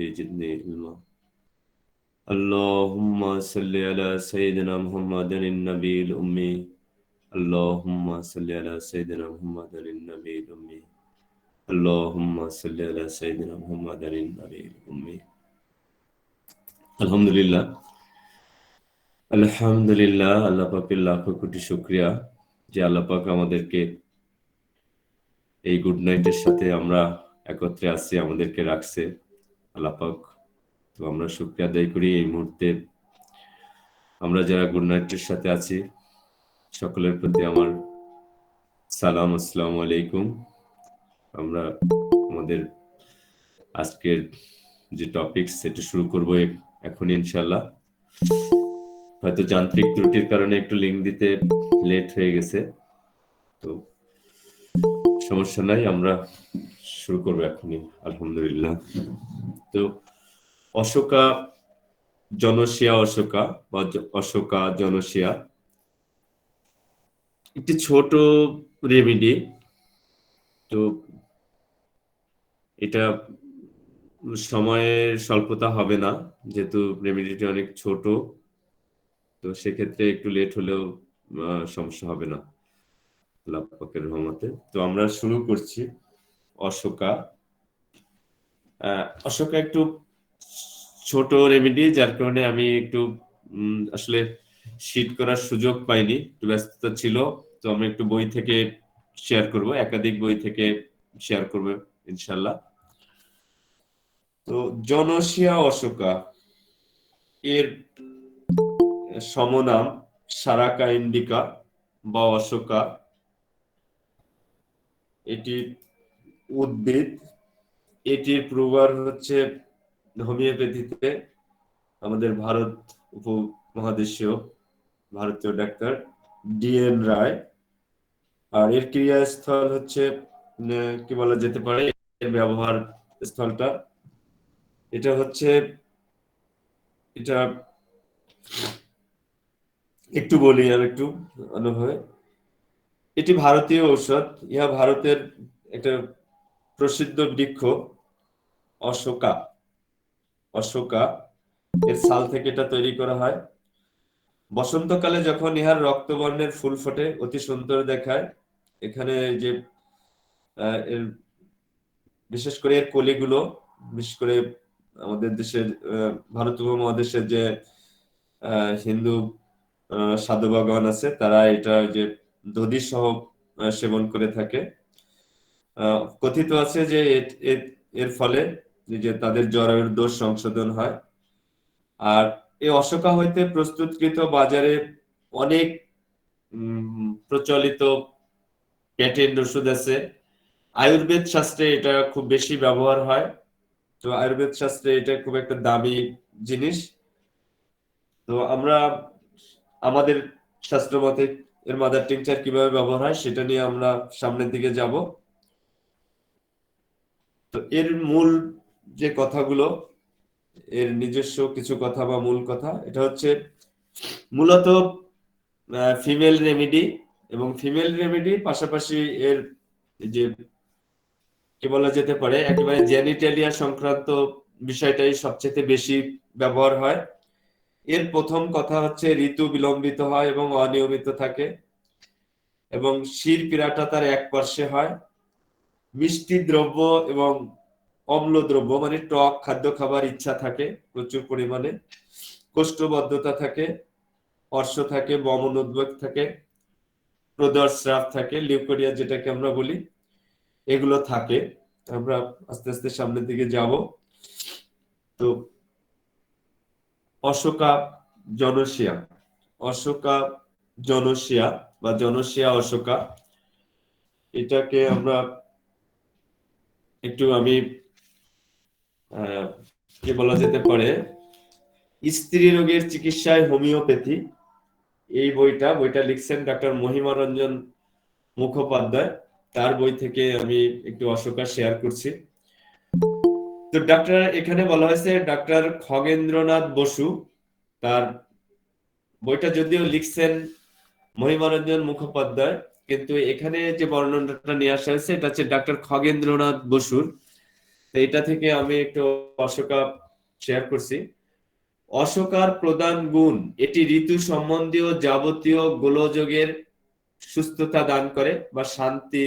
ربي زدني علما. اللهم صل على سيدنا محمد النبي الأمي. اللهم صل على سيدنا محمد النبي الأمي. اللهم صل على سيدنا محمد النبي الأمي. আলহামদুলিল্লাহ আলহামদুলিল্লাহ, আল্লাহ পাকের লাখো কোটি শুকরিয়া যে আল্লাহ পাক আমাদেরকে এই গুড নাইটের সাথে আমরা একত্রে আছি, আমাদেরকে রাখছে আল্লাহ পাক। তো আমরা শুকরিয়া আদায় করি এই মুহূর্তে আমরা যারা গুড নাইটের সাথে আছি সকলের প্রতি আমার সালাম, আসসালামু আলাইকুম। আমরা আমাদের আজকের যে টপিক সেটা শুরু করব এখন ইনশাআল্লাহ। হয়তো যান্ত্রিক ত্রুটির কারণে একটু লিংক দিতে লেট হয়ে গেছে, তো সমস্যা নাই, আমরা শুরু করবো এখনই আলহামদুলিল্লাহ। তো অশোকা জনসিয়া অশোকা বা অশোকা জনসিয়া একটি ছোট রেমেডি। তো এটা সময়ের স্বল্পতা হবে না, যেহেতু রেমেডিটি অনেক ছোট, তো সেক্ষেত্রে একটু লেট হলেও সমস্যা হবে না আল্লাহ পাকের রহমতে। তো আমরা শুরু করছি। অশোকা অশোকা একটু ছোট রেমেডি, যার কারণে আমি একটু আসলে শীট করার সুযোগ পাইনি, একটু ব্যস্ততা ছিল। তো আমি একটু বই থেকে শেয়ার করব, একাধিক বই থেকে শেয়ার করব ইনশাল্লাহ। তো জনসিয়া অশোকা এর সমনাম সারাকা ইন্ডিকা বা অশোকা। এটি উদ্ভিদ, এটির প্রকার হচ্ছে হোমিওপ্যাথিতে আমাদের ভারত উপমহাদেশীয় ভারতীয় ডাক্তার ডিএন রায়। আর এর ক্রিয়াস্থল হচ্ছে কি বলা যেতে পারে, এর ব্যবহার স্থলটা এটা হচ্ছে, এটা একটু বলি আর একটু অনুভবে। এটি ভারতীয় ঔষধ, ইহা ভারতের একটা প্রসিদ্ধ বৃক্ষ অশোকা। অশোকা এর ছাল থেকে এটা তৈরি করা হয়। বসন্তকালে যখন ইহার রক্তবর্ণের ফুল ফোটে, অতি সুন্দর দেখায়। এখানে যে এর বিশেষ করে এর কলিগুলো, বিশেষ করে আমাদের দেশের ভারত উপমহাদেশের যে হিন্দু সাধুবাগণ আছে, তারা এটা যে দধি সহ সেবন করে থাকে। কথিত আছে যে এর ফলে যে তাদের জরায়ুর দোষ সংশোধন হয়। আর এই অশোকা হইতে প্রস্তুতকৃত বাজারে অনেক প্রচলিত পেটেন্ট ওষুধ আছে। আয়ুর্বেদ শাস্ত্রে এটা খুব বেশি ব্যবহার হয়। তো আয়ুর্বেদ শাস্ত্রে এটা খুব একটা দামি জিনিস। তো আমরা আমাদের শাস্ত্র মতে এর মাদার টিংচার কিভাবে ব্যবহার হয় সেটা নিয়ে আমরা সামনের দিকে যাব। তো এর মূল যে কথাগুলো, এর নিজস্ব কিছু কথা বা মূল কথা, এটা হচ্ছে মূলত ফিমেল রেমেডি, এবং ফিমেল রেমেডি পাশাপাশি এর যে কি বলা যেতে পারে একেবারে জেনিটালিয়া সংক্রান্ত বিষয়টাই সবচেয়ে বেশি ব্যবহার হয়। এর প্রথম কথা হচ্ছে ঋতু বিলম্বিত হয় এবং অনিয়মিত থাকে, এবং শির পীড়াটা তার এক পার্শ্বে হয়। মিষ্টি দ্রব্য এবং অম্ল দ্রব্য মানে টক খাদ্য খাবার ইচ্ছা থাকে প্রচুর পরিমাণে, কোষ্ঠবদ্ধতা থাকে, অর্শ থাকে, বমন উদ্বেগ থাকে, প্রদরস্রাব থাকে, লিউকোরিয়া যেটাকে আমরা বলি, এগুলো থাকে। আমরা আস্তে আস্তে সামনের দিকে যাব। তো অশোকা জনসিয়া, অশোকা জনসিয়া বা জনসিয়া অশোকা, এটাকে আমরা একটু আমি কি বলা যেতে পারে স্ত্রী রোগের চিকিৎসায় হোমিওপ্যাথি, এই বইটা লিখছেন ডাক্তার মহিমা রঞ্জন মুখোপাধ্যায়। তার বই থেকে আমি একটু অশোকা শেয়ার করছি। তো ডাক্তার এখানে বলা হয়েছে ডাক্তার খগেন্দ্রনাথ বসু, তার বইটা যদিও লিখছেন মহিমারঞ্জন মুখোপাধ্যায়, কিন্তু এখানে যে বর্ণনাটা নিয়ে আসা হয়েছে এটা হচ্ছে ডাক্তার খগেন্দ্রনাথ বসুর। তো এটা থেকে আমি একটু অশোকা শেয়ার করছি। অশোকার প্রধান গুণ, এটি ঋতু সম্বন্ধীয় যাবতীয় গোলযোগের সুস্থতা দান করে বা শান্তি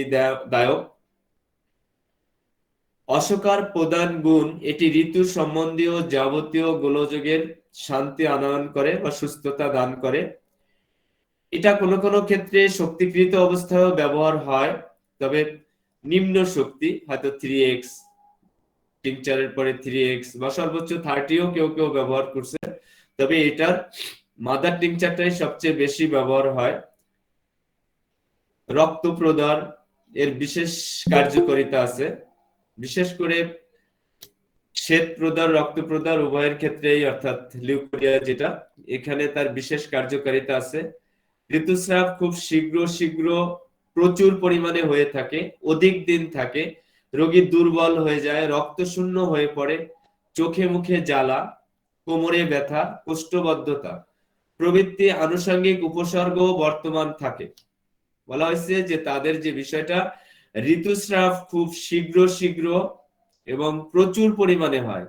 দায়ক। অশোকার প্রধান গুণ, এটি ঋতু সম্বন্ধীয় যাবতীয় গোলযোগের শান্তি আনয়ন করে বা সুস্থতা দান করে। এটা কোনো কোনো ক্ষেত্রে শক্তিকৃত অবস্থায়ও ব্যবহার হয়, তবে নিম্ন শক্তি, হয়তো 3x টিংচারের পরে 3x বা সর্বোচ্চ 30ও কেউ কেউ ব্যবহার করছে। তবে এটার মাদার টিংচারটাই সবচেয়ে বেশি ব্যবহার হয়। রক্ত প্রদার এর বিশেষ কার্যকারিতা আছে, বিশেষ করে শ্বেত প্রদার রক্ত প্রদার উভয়ের ক্ষেত্রেই, অর্থাৎ লিউকোরিয়া যেটা, এখানে তার বিশেষ কার্যকারিতা আছে। ঋতুস্রাব খুব শীঘ্র শীঘ্র প্রচুর পরিমাণে হয়ে থাকে, অধিক দিন থাকে, রোগী দুর্বল হয়ে যায়, রক্ত শূন্য হয়ে পড়ে, চোখে মুখে জ্বালা, কোমরে ব্যথা, কোষ্ঠবদ্ধতা প্রভৃতি আনুষঙ্গিক উপসর্গ বর্তমান থাকে। বলা হয়েছে যে তাদের যে বিষয়টা, ঋতুস্রাব খুব শীঘ্র শীঘ্র এবং প্রচুর পরিমাণে হয়,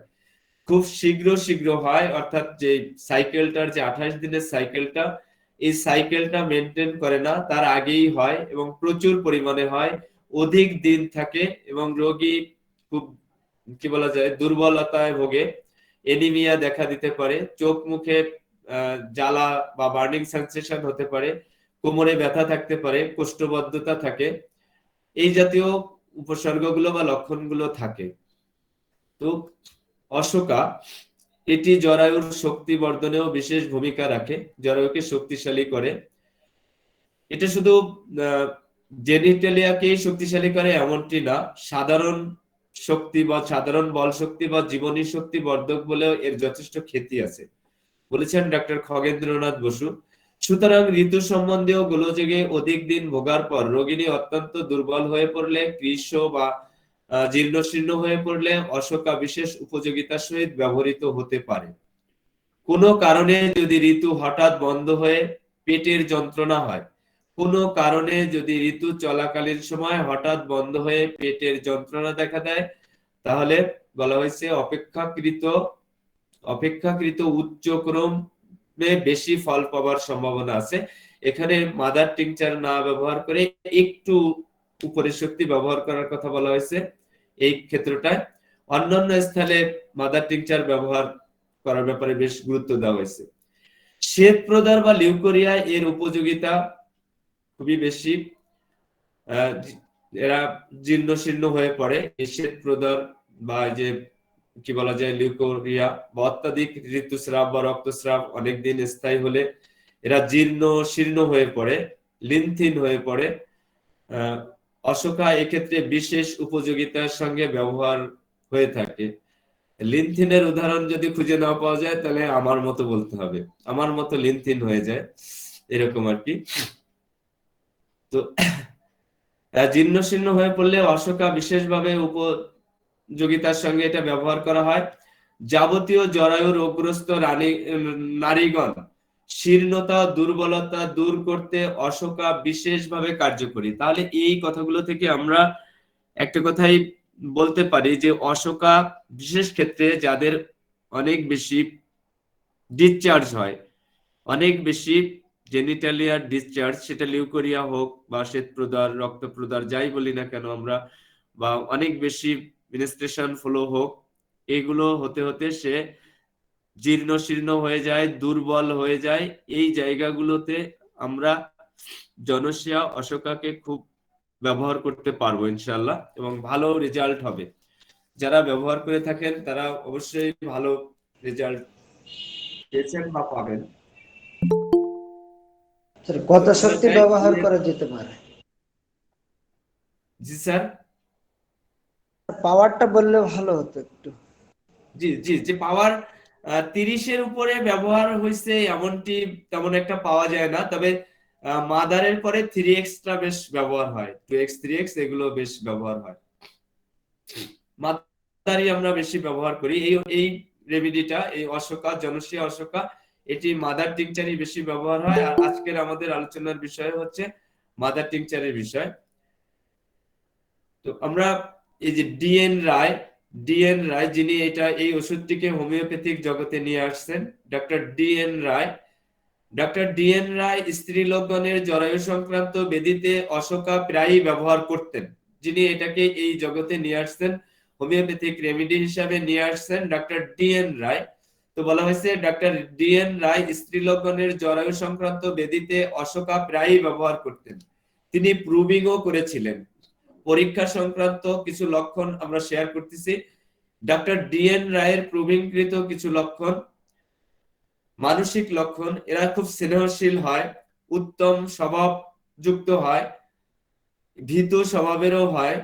খুব শীঘ্র শীঘ্র হয়, অর্থাৎ যে সাইকেলটার যে 28 দিনের সাইকেলটা, এই সাইকেলটা মেনটেন করে না, তার আগেই হয় এবং প্রচুর পরিমাণে হয়, অধিক দিন থাকে এবং রোগী খুব কি বলা যায় দুর্বলতায় ভোগে, এনিমিয়া দেখা দিতে পারে, চোখ মুখে জ্বালা বা বার্নিং সেন্সেশন হতে পারে, কোমরে ব্যথা থাকতে পারে, কোষ্ঠবদ্ধতা থাকে, এই জাতীয় উপসর্গগুলো বা লক্ষণগুলো থাকে। তো অশোকা, এটি জরায়ুর শক্তি বর্ধনেও বিশেষ ভূমিকা রাখে, জরায়ুকে শক্তিশালী করে। এটা শুধু জেনিটালিয়াকেই শক্তিশালী করে এমনটি না, সাধারণ শক্তি বা সাধারণ বল শক্তি বা জীবনী শক্তি বর্ধক বলেও এর যথেষ্ট খ্যাতি আছে, বলেছেন ডক্টর খগেন্দ্রনাথ বসু। সুতরাং ঋতু সম্বন্ধীয় গোলযোগে অধিক দিন ভোগার পর রোগিনী অত্যন্ত দুর্বল হয়ে পড়লে, কৃশ বা জীর্ণ শীর্ণ হয়ে পড়লে অশোকা বিশেষ উপযোগিতার সহিত ব্যবহৃত হতে পারে। কোনো কারণে যদি ঋতু হঠাৎ বন্ধ হয়ে পেটের যন্ত্রণা হয়, কোনো কারণে যদি ঋতু চলাকালীন সময় হঠাৎ বন্ধ হয়ে পেটের যন্ত্রণা দেখা দেয়, তাহলে বলা হয়েছে অপেক্ষাকৃত উচ্চ ক্রমে বেশি ফল পাওয়ার সম্ভাবনা আছে। এখানে মাদার টিংচার না ব্যবহার করে একটু উপরের শক্তি ব্যবহার করার কথা বলা হয়েছে এই ক্ষেত্রটায়। অন্যান্য স্থানে মাদার টিংচার ব্যবহার করার ব্যাপারে বেশ গুরুত্ব দেওয়া হয়েছে। শ্বেত প্রদার বা লিউকোরিয়া এর উপযোগিতা খুবই বেশি, এরা জীর্ণ শীর্ণ হয়ে পড়ে। এই শ্বেত প্রদার বা যে কি বলা যায় লিউকোরিয়া বা অত্যাধিক ঋতুস্রাব বা রক্তস্রাব অনেকদিন স্থায়ী হলে এরা জীর্ণ শীর্ণ হয়ে পড়ে, লিনথিন হয়ে পড়ে। অশোকা এক্ষেত্রে বিশেষ উপযোগিতার সঙ্গে ব্যবহার হয়ে থাকে। লিনথিনের উদাহরণ যদি খুঁজে না পাওয়া যায়, তাহলে আমার মতো বলতে হবে, আমার মতো লিনথিন হয়ে যায়, এরকম আর কি। তো জীর্ণ শীর্ণ হয়ে পড়লে অশোকা বিশেষভাবে উপযোগিতার সঙ্গে এটা ব্যবহার করা হয়। যাবতীয় জরায়ু রোগগ্রস্ত নারীগণ শীর্ণতা দুর্বলতা দূর করতে অশোকা বিশেষভাবে কার্যকরী। তাহলে এই কথাগুলো থেকে আমরা একটা কথাই বলতে পারি যে অশোকা বিশেষ ক্ষেত্রে যাদের অনেক বেশি ডিসচার্জ হয়, অনেক বেশি জেনিটালিয়ার ডিসচার্জ, সেটা লিউকোরিয়া হোক বা শ্বেত প্রদার রক্ত প্রদার যাই বলি না কেন আমরা, বা অনেক বেশি মিনিস্ট্রেশন ফ্লো হোক, এগুলো হতে হতে সে জীর্ণ শীর্ণ হয়ে যায়, দুর্বল হয়ে যায়। এই জায়গাগুলোতে আমরা জনসিয়া অশোকাকে খুব ব্যবহার করতে পারবো ইনশাল্লাহ, এবং ভালো রেজাল্ট হবে। যারা ব্যবহার করে থাকেন তারা অবশ্যই ভালো রেজাল্ট পেয়েছেন বা পাবেন। কত শক্তি ব্যবহার করা যেতে পারে? জি স্যার, পাওয়ারটা বললে ভালো হতো একটু। জি জি, যে পাওয়ার 30-এর উপরে ব্যবহার হয়েছে এমনটি তেমন একটা পাওয়া যায় না, তবে মাদারের পরে 3x টা বেশ ব্যবহার হয়, 2x 3x এগুলো বেশ ব্যবহার হয়, মাদারই আমরা বেশি ব্যবহার করি। এই রেমিডিটা, এই অশোকা জনসিয়া অশোকা, এটি মাদার টিংচারই বেশি ব্যবহার হয়। আর আজকের আমাদের আলোচনার বিষয় হচ্ছে মাদার টিংচারের বিষয়। তো আমরা এই যে ডিএন রায় ডিএন রায়, যিনি এই ওষুধটিকে হোমিওপ্যাথিক জগতে নিয়ে আসছেন, ডক্টর ডিএন রায়। ডক্টর ডিএন রায় স্ত্রীলোকগণের জরায়ু সংক্রান্ত ব্যাধিতে অশোকা প্রায়ই ব্যবহার করতেন। যিনি এটাকে এই জগতে নিয়ে আসছেন, হোমিওপ্যাথিক রেমেডি হিসাবে নিয়ে আসছেন, ডক্টর ডিএন রায়। তো বলা হয়েছে ডক্টর ডিএন রায় স্ত্রীলোকগণের জরায়ু সংক্রান্ত ব্যাধিতে অশোকা প্রায়ই ব্যবহার করতেন। তিনি প্রুভিংও করেছিলেন। পরীক্ষা সংক্রান্ত কিছু লক্ষণ আমরা শেয়ার করতেছি। ডক্টর ডিএন রায়ের প্রুভিংকৃত কিছু লক্ষণ, মানসিক লক্ষণ: এরা খুব স্নেহশীল হয়, উত্তম স্বভাবযুক্ত হয়, ভীতু স্বভাবেরও হয়,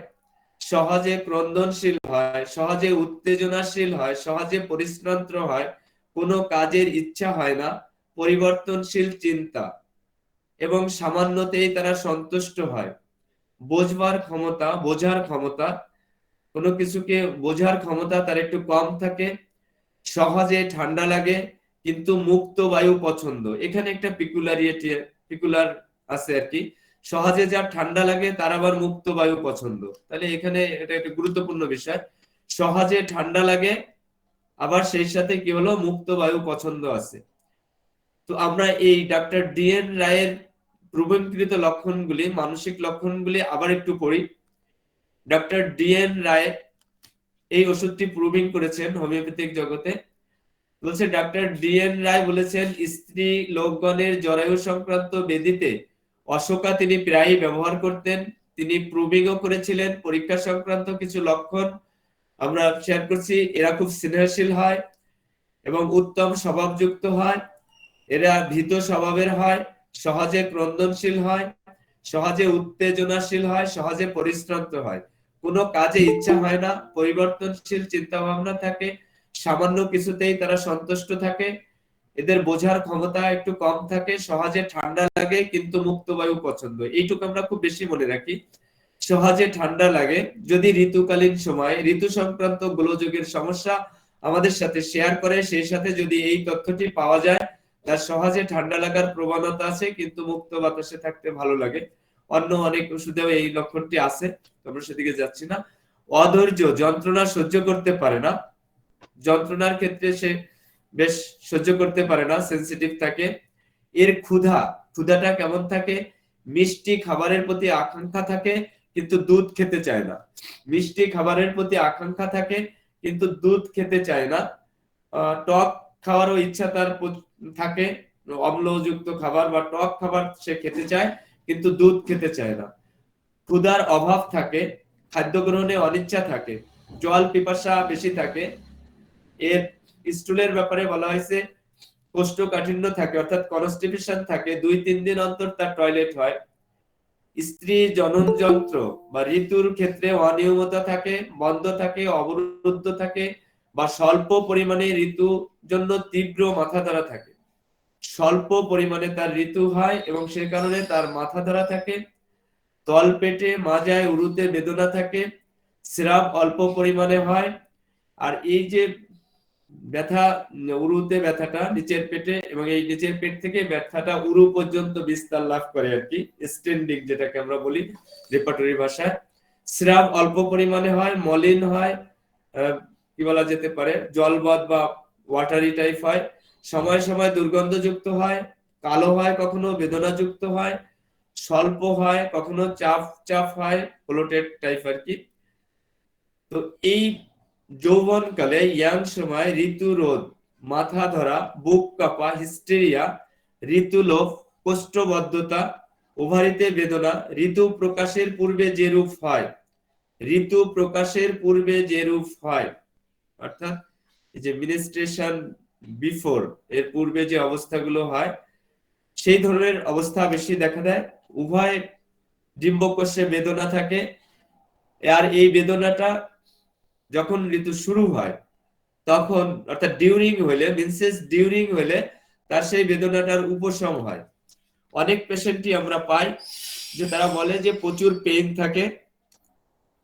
সহজে ক্রন্দনশীল হয়, সহজে উত্তেজনাশীল হয়, সহজে পরিশ্রান্ত হয়, কোনো কাজের ইচ্ছা হয় না, পরিবর্তনশীল চিন্তা এবং সামান্যতেই তারা সন্তুষ্ট হয়। বোঝার ক্ষমতা, কোনো কিছুকে বোঝার ক্ষমতা তার একটু কম থাকে। সহজে ঠান্ডা লাগে কিন্তু মুক্ত বায়ু পছন্দ। এখানে একটা পিকুলার আছে আর কি। সহজে যার ঠান্ডা লাগে তার আবার মুক্ত বায়ু পছন্দ। তাহলে এখানে এটা একটা গুরুত্বপূর্ণ বিষয়। সহজে ঠান্ডা লাগে, আবার সেই সাথে কি হলো, মুক্ত বায়ু পছন্দ আছে। তো আমরা এই ডক্টর ডিএন রায়ের প্রবন্ধকৃত লক্ষণগুলি, মানসিক লক্ষণগুলি আবার একটু পড়ি। ডক্টর ডিএন রায় এই ওষুধটি প্রুভিং করেছেন হোমিওপ্যাথিক জগতে। বলছে ডক্টর ডিএন রায় বলেছেন স্ত্রী লোকগণের জরায়ু সংক্রান্ত ব্যাধিতে অশোকা তিনি প্রায়ই ব্যবহার করতেন। তিনি প্রুভিংও করেছিলেন। পরীক্ষা সংক্রান্ত কিছু লক্ষণ আমরা শেয়ার করছি। এরা খুব স্নেহশীল হয় এবং উত্তম স্বভাবযুক্ত হয়, এরা ভীত স্বভাবের হয়, সহজে ক্রন্দনশীল হয়, সহজে উত্তেজনাশীল হয়, সহজে পরিশ্রান্ত হয়, কোনো কাজে ইচ্ছা হয় না, পরিবর্তনশীল চিন্তা ভাবনা থাকে, সামান্য কিছুতেই তারা সন্তুষ্ট থাকে, এদের বোঝার ক্ষমতা একটু কম থাকে, সহজে ঠান্ডা লাগে কিন্তু মুক্ত বায়ু পছন্দ। এইটুকু আমরা খুব বেশি মনে রাখি। সহজে ঠান্ডা লাগে, যদি ঋতুকালীন সময় ঋতু সংক্রান্ত গোলযোগের সমস্যা আমাদের সাথে শেয়ার করে, সেই সাথে যদি এই তথ্যটি পাওয়া যায়, তার সহজে ঠান্ডা লাগার প্রবণতা আছে কিন্তু মুক্ত বাতাসে থাকতে ভালো লাগে। অন্য অনেক ওষুধেও এই লক্ষণটি আছে, আমরা সেদিকে যাচ্ছি না। অধৈর্য, যন্ত্রণা সহ্য করতে পারে না। যন্ত্রণার ক্ষেত্রে সে বেশ সহ্য করতে পারে না, সেনসিটিভ থাকে। এর ক্ষুধাটা কেমন থাকে? মিষ্টি খাবারের প্রতি আকাঙ্ক্ষা থাকে কিন্তু দুধ খেতে চায় না। মিষ্টি খাবারের প্রতি আকাঙ্ক্ষা থাকে কিন্তু দুধ খেতে চায় না। টক খাওয়ারও ইচ্ছা তার থাকে, অম্লযুক্ত খাবার বা টক খাবার সে খেতে চায় কিন্তু দুধ খেতে চায় না। ক্ষুধার অভাব থাকে, খাদ্য গ্রহণে অনিচ্ছা থাকে, জল পিপাসা বেশি থাকে। এর স্টুলের ব্যাপারে বলা হয়েছে কোষ্ঠকাঠিন্য থাকে, অর্থাৎ কনস্টিপেশন থাকে, 2-3 দিন অন্তর তার টয়লেট হয়। স্ত্রী জনন যন্ত্র বা ঋতুর ক্ষেত্রে অনিয়মিত থাকে, বন্ধ থাকে, অবরুদ্ধ থাকে, বা স্বল্প পরিমাণে ঋতু জন্য তীব্র মাথা ধরা থাকে। স্বল্প পরিমাণে তার ঋতু হয় এবং সে কারণে তার মাথা ধরা থাকে। তলপেটে, মাজায়, উরুতে বেদনা থাকে। স্রাব অল্প পরিমাণে হয়। আর এই যে ব্যথা, উরুতে ব্যথাটা নিচের পেটে, এবং এই নিচের পেট থেকে ব্যথাটা উরু পর্যন্ত বিস্তার লাভ করে আর কি, স্ট্যান্ডিং যেটাকে আমরা বলি রেপার্টরি ভাষায়। স্রাব অল্প পরিমাণে হয়, মলিন হয়, কি বলা যেতে পারে, জলবৎ বা ওয়াটারি টাইপ হয়। সময় সময় দুর্গন্ধযুক্ত হয়, কালো হয়, কখনো বেদনাযুক্ত হয়, স্বল্প হয়, কখনো চাপ চাপ হয়, ব্লোটেড টাইপ আর কি। তো এই যৌবনকালে ইয়াং সময় ঋতুরোধ, মাথা ধরা, বুক কাঁপা, হিস্টেরিয়া, ঋতুলোভ, কোষ্ঠবদ্ধতা, ওভারিতে বেদনা, ঋতু প্রকাশের পূর্বে যে রূপ হয়, ঋতু প্রকাশের পূর্বে যে রূপ হয়, অর্থাৎ এই যে মিনিস্ট্রেশন বিফোর, এর পূর্বে যে অবস্থাগুলো হয় সেই ধরনের অবস্থা বেশি দেখা দেয়। উভয় ডিম্বকোষে বেদনা থাকে। আর এই বেদনাটা যখন ঋতু শুরু হয় তখন, অর্থাৎ ডিউরিং হইলে, মিনসেস ডিউরিং হইলে তার সেই বেদনাটার উপশম হয়। অনেক পেশেন্টই আমরা পাই যে তারা বলে যে প্রচুর পেইন থাকে,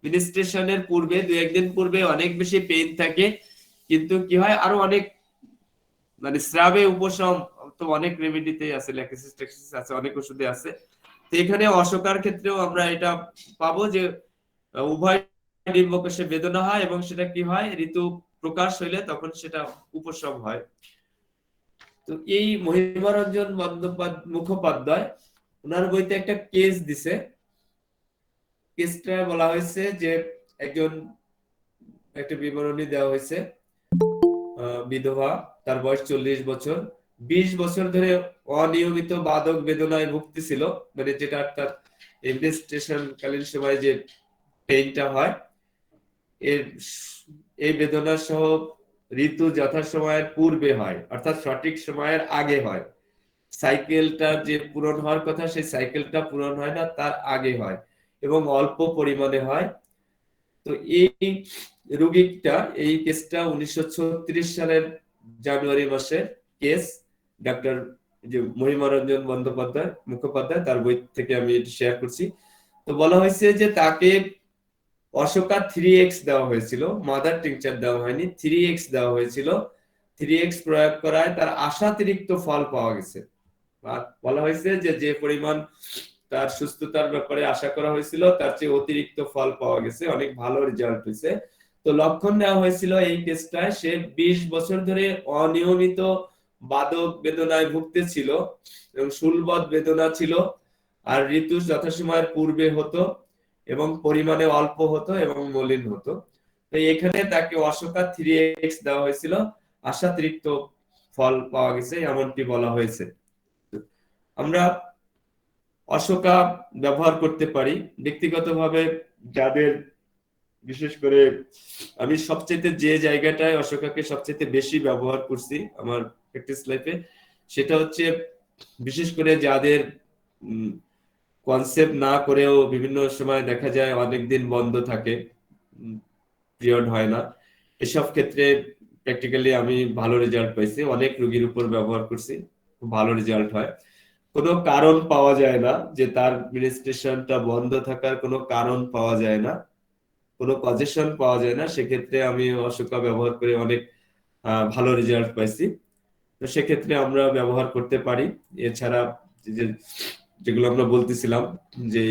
মিনিস্ট্রেশনের পূর্বে 2-1 দিন পূর্বে অনেক বেশি পেইন থাকে, কিন্তু কি হয় আরো অনেক, মানে স্রাবে উপশম তো অনেক রেমেডিতে আছে, ল্যাক্টোসিস টেক্সিস আছে, অনেক ওষুধে আছে। তো এখানে অশোকার ক্ষেত্রেও আমরা এটা পাবো যে উভয় ডিম্বকোষে বেদনা হয় এবং সেটা কি হয়, ঋতু প্রকাশ হইলে তখন সেটা উপশম হয়। তো এই মহিমারঞ্জন মুখোপাধ্যায় ওনার বইতে একটা কেস দিছে। কেসটা বলা হয়েছে যে একজন, একটা বিবরণী দেওয়া হয়েছে, বিধবা, তার বয়স 40 বছর, 20 বছর ধরে অনিয়মিত বাদক বেদনায় ভুগতেছিল, মানে যেটা তার ইনভেস্টিগেশন কালীন সময় যে পেইনটা হয়, এর এই বেদনা সহ ঋতু যথাসময়ের পূর্বে হয়, অর্থাৎ সঠিক সময়ের আগে হয়। সাইকেলটা যে পূরণ হওয়ার কথা সেই সাইকেলটা পূরণ হয় না, তার আগে হয় এবং অল্প পরিমাণে হয়। তো এই রোগীটা, এই কেসটা 1936 সালের জানুয়ারি মাসের কেস। ডাক্তার যে মহিমারঞ্জন বন্দ্যোপাধ্যায় মুখোপাধ্যায়, তার বই থেকে আমি এটা শেয়ার করছি। তো বলা হয়েছে যে তাকে অশোকা 3x দেওয়া হয়েছিল, মাদার টিংচার দেওয়া হয়নি, 3x দেওয়া হয়েছিল। 3x প্রয়োগ করায় তার আশাতিরিক্ত ফল পাওয়া গেছে। বলা হয়েছে যে যে পরিমাণ তার সুস্থতার ব্যাপারে আশা করা হয়েছিল তার চেয়ে অতিরিক্ত ফল পাওয়া গেছে, অনেক ভালো রেজাল্ট হয়েছে। তো লক্ষণ নেওয়া হয়েছিল এই কেসটায়, সে 20 বছর ধরে অনিয়মিত বাদক বেদনায় ভুগতেছিল এবং শুলবৎ বেদনা ছিল, আর ঋতু যথাসময়ের পূর্বে হতো এবং পরিমাণে অল্প হতো এবং মলিন হতো। তো এখানে তাকে অশোকা 3x দেওয়া হয়েছিল, আশাতিরিক্ত ফল পাওয়া গেছে এমনটি বলা হয়েছে। আমরা অশোকা ব্যবহার করতে পারি ব্যক্তিগতভাবে, যাদের বিশেষ করে আমি সবচেয়ে যে জায়গাটায় অশোকাকে সবচেয়ে বেশি ব্যবহার করছি আমার প্র্যাকটিস লাইফে, সেটা হচ্ছে বিশেষ করে যাদের কনসেপ্ট না করেও বিভিন্ন সময় দেখা যায় অনেকদিন বন্ধ থাকে, পিরিয়ড হয় না, এসব ক্ষেত্রে প্র্যাকটিক্যালি আমি ভালো রেজাল্ট পাইছি, অনেক রোগীর উপর ব্যবহার করছি, খুব ভালো রেজাল্ট হয়। কোনো কারণ পাওয়া যায় না যে তার মিনিস্ট্রেশনটা বন্ধ থাকার কোনো কারণ পাওয়া যায় না, কোনো পজিশন পাওয়া যায় না, সেক্ষেত্রে আমি অশোকা ব্যবহার করে অনেক ভালো রেজাল্ট পাইছি। তো সেক্ষেত্রে আমরা ব্যবহার করতে পারি। এছাড়া যেগুলো আমরা বলতেছিলাম যে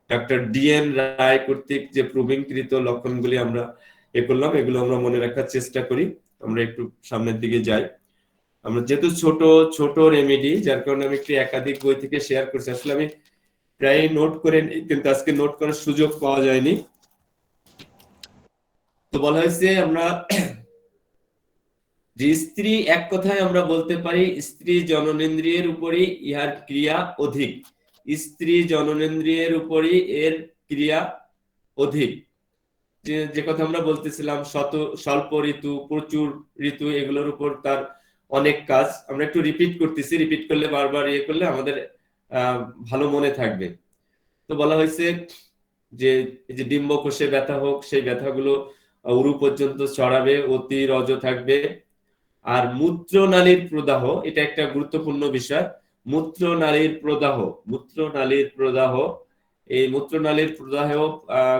ডক্টর ডিএন রায় কর্তৃক যে প্রুভিংকৃত লক্ষণগুলি আমরা করলাম, এগুলো আমরা মনে রাখার চেষ্টা করি। আমরা একটু সামনের দিকে যাই। আমরা যেহেতু ছোট ছোট রেমেডি, যার কারণে আমি একটু একাধিক বই থেকে শেয়ার করছি। আসলে আমি প্রায় নোট করে নিই, কিন্তু আজকে নোট করার সুযোগ পাওয়া যায়নি। তো বলা হয়েছে আমরা যে স্ত্রী, এক কথায় আমরা বলতে পারি স্ত্রী জননেন্দ্রিয়ের উপরই ইহার ক্রিয়া অধিক। স্ত্রী জননেন্দ্রিয়ের উপরই এর ক্রিয়া অধিক। যে কথা আমরা বলতেছিলাম, স্বল্প ঋতু, প্রচুর ঋতু, এগুলোর উপর তার অনেক কাজ। আমরা একটু রিপিট করতেছি, রিপিট করলে বারবার করলে আমাদের ভালো মনে থাকবে। তো বলা হয়েছে যে এই যে ডিম্বকোষে ব্যথা হোক, সেই ব্যথাগুলো উরু পর্যন্ত ছড়াবে, অতি রজ থাকবে। আর মূত্রনালীর প্রদাহ, এটা একটা গুরুত্বপূর্ণ বিষয়। মূত্রনালীর প্রদাহ, মূত্রনালীর প্রদাহ, এই মূত্রনালীর প্রদাহ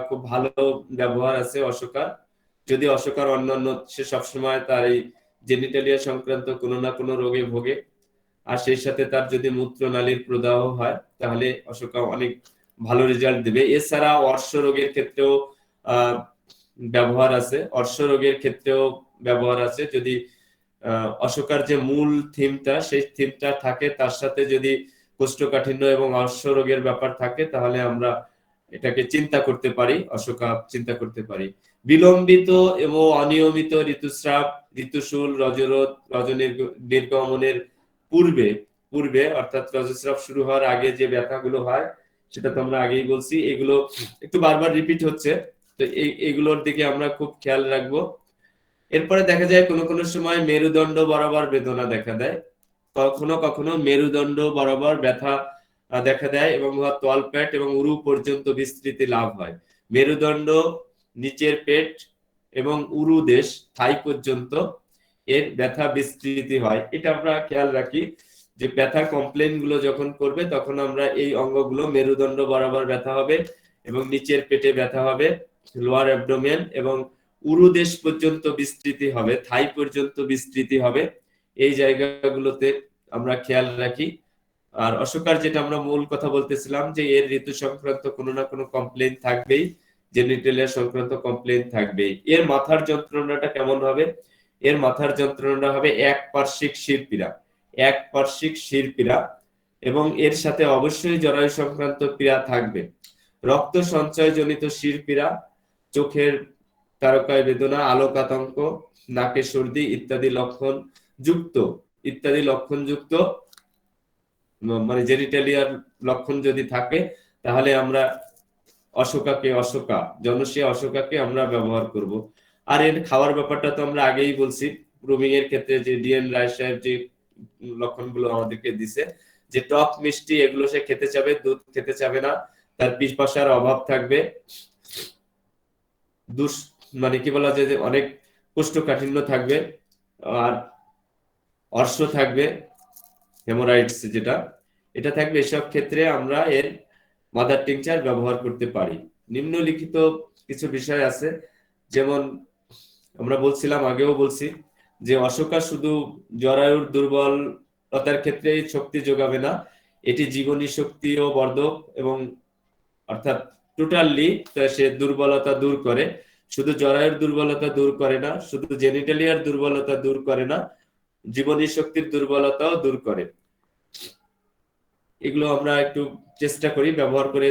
খুব ভালো ব্যবহার আছে অশোকার। যদি অশোকার অন্যান্য, সে সবসময় তার এই জেনিটালিয়া সংক্রান্ত কোনো না কোনো রোগে ভোগে, আর সেই সাথে তার যদি মূত্রনালীর প্রদাহ হয় তাহলে অশোকা অনেক ভালো রেজাল্ট দিবে। এছাড়া অর্শ রোগের ক্ষেত্রেও ব্যবহার আছে, অর্শ রোগের ক্ষেত্রেও ব্যবহার আছে। যদি অশোকার যে মূল থিমটা, সেই থিমটা থাকে, তার সাথে যদি কোষ্ঠকাঠিন্য এবং অর্শ রোগের ব্যাপার থাকে, তাহলে আমরা এটাকে চিন্তা করতে পারি, অশোকা চিন্তা করতে পারি। বিলম্বিত এবং অনিয়মিত ঋতুস্রাব, ঋতুশূল, রজরোধ, নির্গমনের পূর্বে পূর্বে অর্থাৎ রজস্রাব শুরু হওয়ার আগে যে ব্যথাগুলো হয়, সেটা তো আমরা আগেই বলছি, এগুলো একটু বারবার রিপিট হচ্ছে, তো এগুলোর দিকে আমরা খুব খেয়াল রাখবো। এরপরে দেখা যায় কোনো কোনো সময় মেরুদণ্ড বরাবর বেদনা দেখা দেয়, কখনো কখনো মেরুদণ্ড বরাবর ব্যথা দেখা দেয় এবং তলপেট এবং উরু পর্যন্ত বিস্তৃতি লাভ হয়। মেরুদণ্ড, নিচের পেট এবং উরু দেশ, থাই পর্যন্ত এর ব্যথা বিস্তৃতি হয়। এটা আমরা খেয়াল রাখি যে ব্যথার কমপ্লেন গুলো যখন করবে, তখন আমরা এই অঙ্গগুলো, মেরুদণ্ড বরাবর ব্যথা হবে এবং নিচের পেটে ব্যথা হবে, লোয়ার অ্যাবডোমেন এবং উরু দেশ পর্যন্ত বিস্তৃতি হবে, থাই পর্যন্ত বিস্তৃতি হবে, এই জায়গাগুলোতে আমরা খেয়াল রাখি। আর অশোকার যেটা আমরা মূল কথা বলতেছিলাম যে এর ঋতু সংক্রান্ত কোনো না কোনো কমপ্লেন থাকবেই, জেনিটালিয়া সংক্রান্ত কমপ্লেইন থাকবে। এর মাথার যন্ত্রণাটা কেমন হবে? এর মাথার যন্ত্রণাটা হবে একপার্শ্বিক শিরপীড়া, একপার্শ্বিক শিরপীড়া, এবং এর সাথে অবশ্যই জরায়ু সংক্রান্ত পীড়া থাকবে। রক্ত সঞ্চয়জনিত শিরপীড়া, চোখের তারকায় বেদনা, আলোক আতঙ্ক, নাকে সর্দি ইত্যাদি লক্ষণ যুক্ত মানে জেনিটালিয়ার লক্ষণ যদি থাকে, তাহলে আমরা জনসিয়া অশোকাকে আমরা ব্যবহার করব। আর এর খাওয়ার ব্যাপারটা তো আমরা আগেই বলছি, গ্রুমিং এর ক্ষেত্রে যে ডিএন রায় সাহেব যে লক্ষণগুলো আমাদেরকে দিছে, যে টক মিষ্টি এগুলো সে খেতে চাবে, দুধ খেতে চাবে না, তার পিপাসার অভাব থাকবে, মানে কি বলা যায় যে অনেক কোষ্ঠকাঠিন্য থাকবে, আর অর্শ থাকবে, হেমোরাইডস যেটা এটা থাকবে। এসব ক্ষেত্রে আমরা এর মাদার টিংচার ব্যবহার করতে পারি। নিম্নলিখিত কিছু বিষয় আছে, যেমন আমরা বলছিলাম, আগেও বলছি, যে অশোকা শুধু জরায়ুর দুর্বলতার ক্ষেত্রে শক্তি যোগাবে না, এটি জীবনী শক্তিও বর্ধক, এবং অর্থাৎ টোটালি সে দুর্বলতা দূর করে। শুধু জরায়ুর দুর্বলতা দূর করে না, শুধু জেনিটালিয়ার দুর্বলতা দূর করে না, জীবনী শক্তির দুর্বলতাও দূর করে। এগুলো আমরা একটু চেষ্টা করি ব্যবহার করে,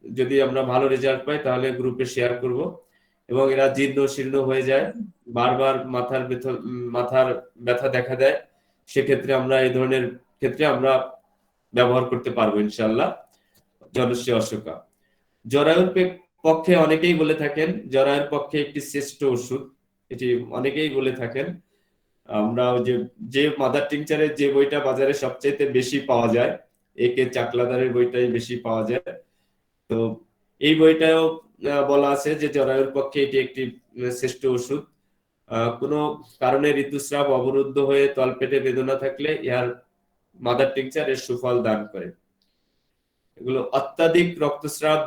যদি আমরা ভালো রেজাল্ট পাই তাহলে গ্রুপে শেয়ার করব। এবং এরা জীর্ণ শীর্ণ হয়ে যায়, বারবার মাথার ব্যথা দেখা দেয়, সেক্ষেত্রে আমরা এই ধরনের ক্ষেত্রে আমরা ব্যবহার করতে পারবো ইনশাআল্লাহ জনসিয়া অশোকা। জরায়ুর পক্ষে অনেকেই বলে থাকেন জরায়ুর পক্ষে একটি শ্রেষ্ঠ ওষুধ, এটি অনেকেই বলে থাকেন। আমরা যে মাদার টিংচারের যে বইটা বাজারে সবচেয়ে বেশি পাওয়া যায়, একে চাকলাদারের বইটাই বেশি পাওয়া যায়। তো এই বইটাও বলা আছে যে জরায়ুর পক্ষে এটি একটি শ্রেষ্ঠ ওষুধ। কোনো কারণে ঋতুস্রাব অবরুদ্ধ হয়ে তলপেটে বেদনা থাকলে ইহার মাদার টিংচার এর সুফল দান করে। এগুলো অত্যাধিক রক্তস্রাব,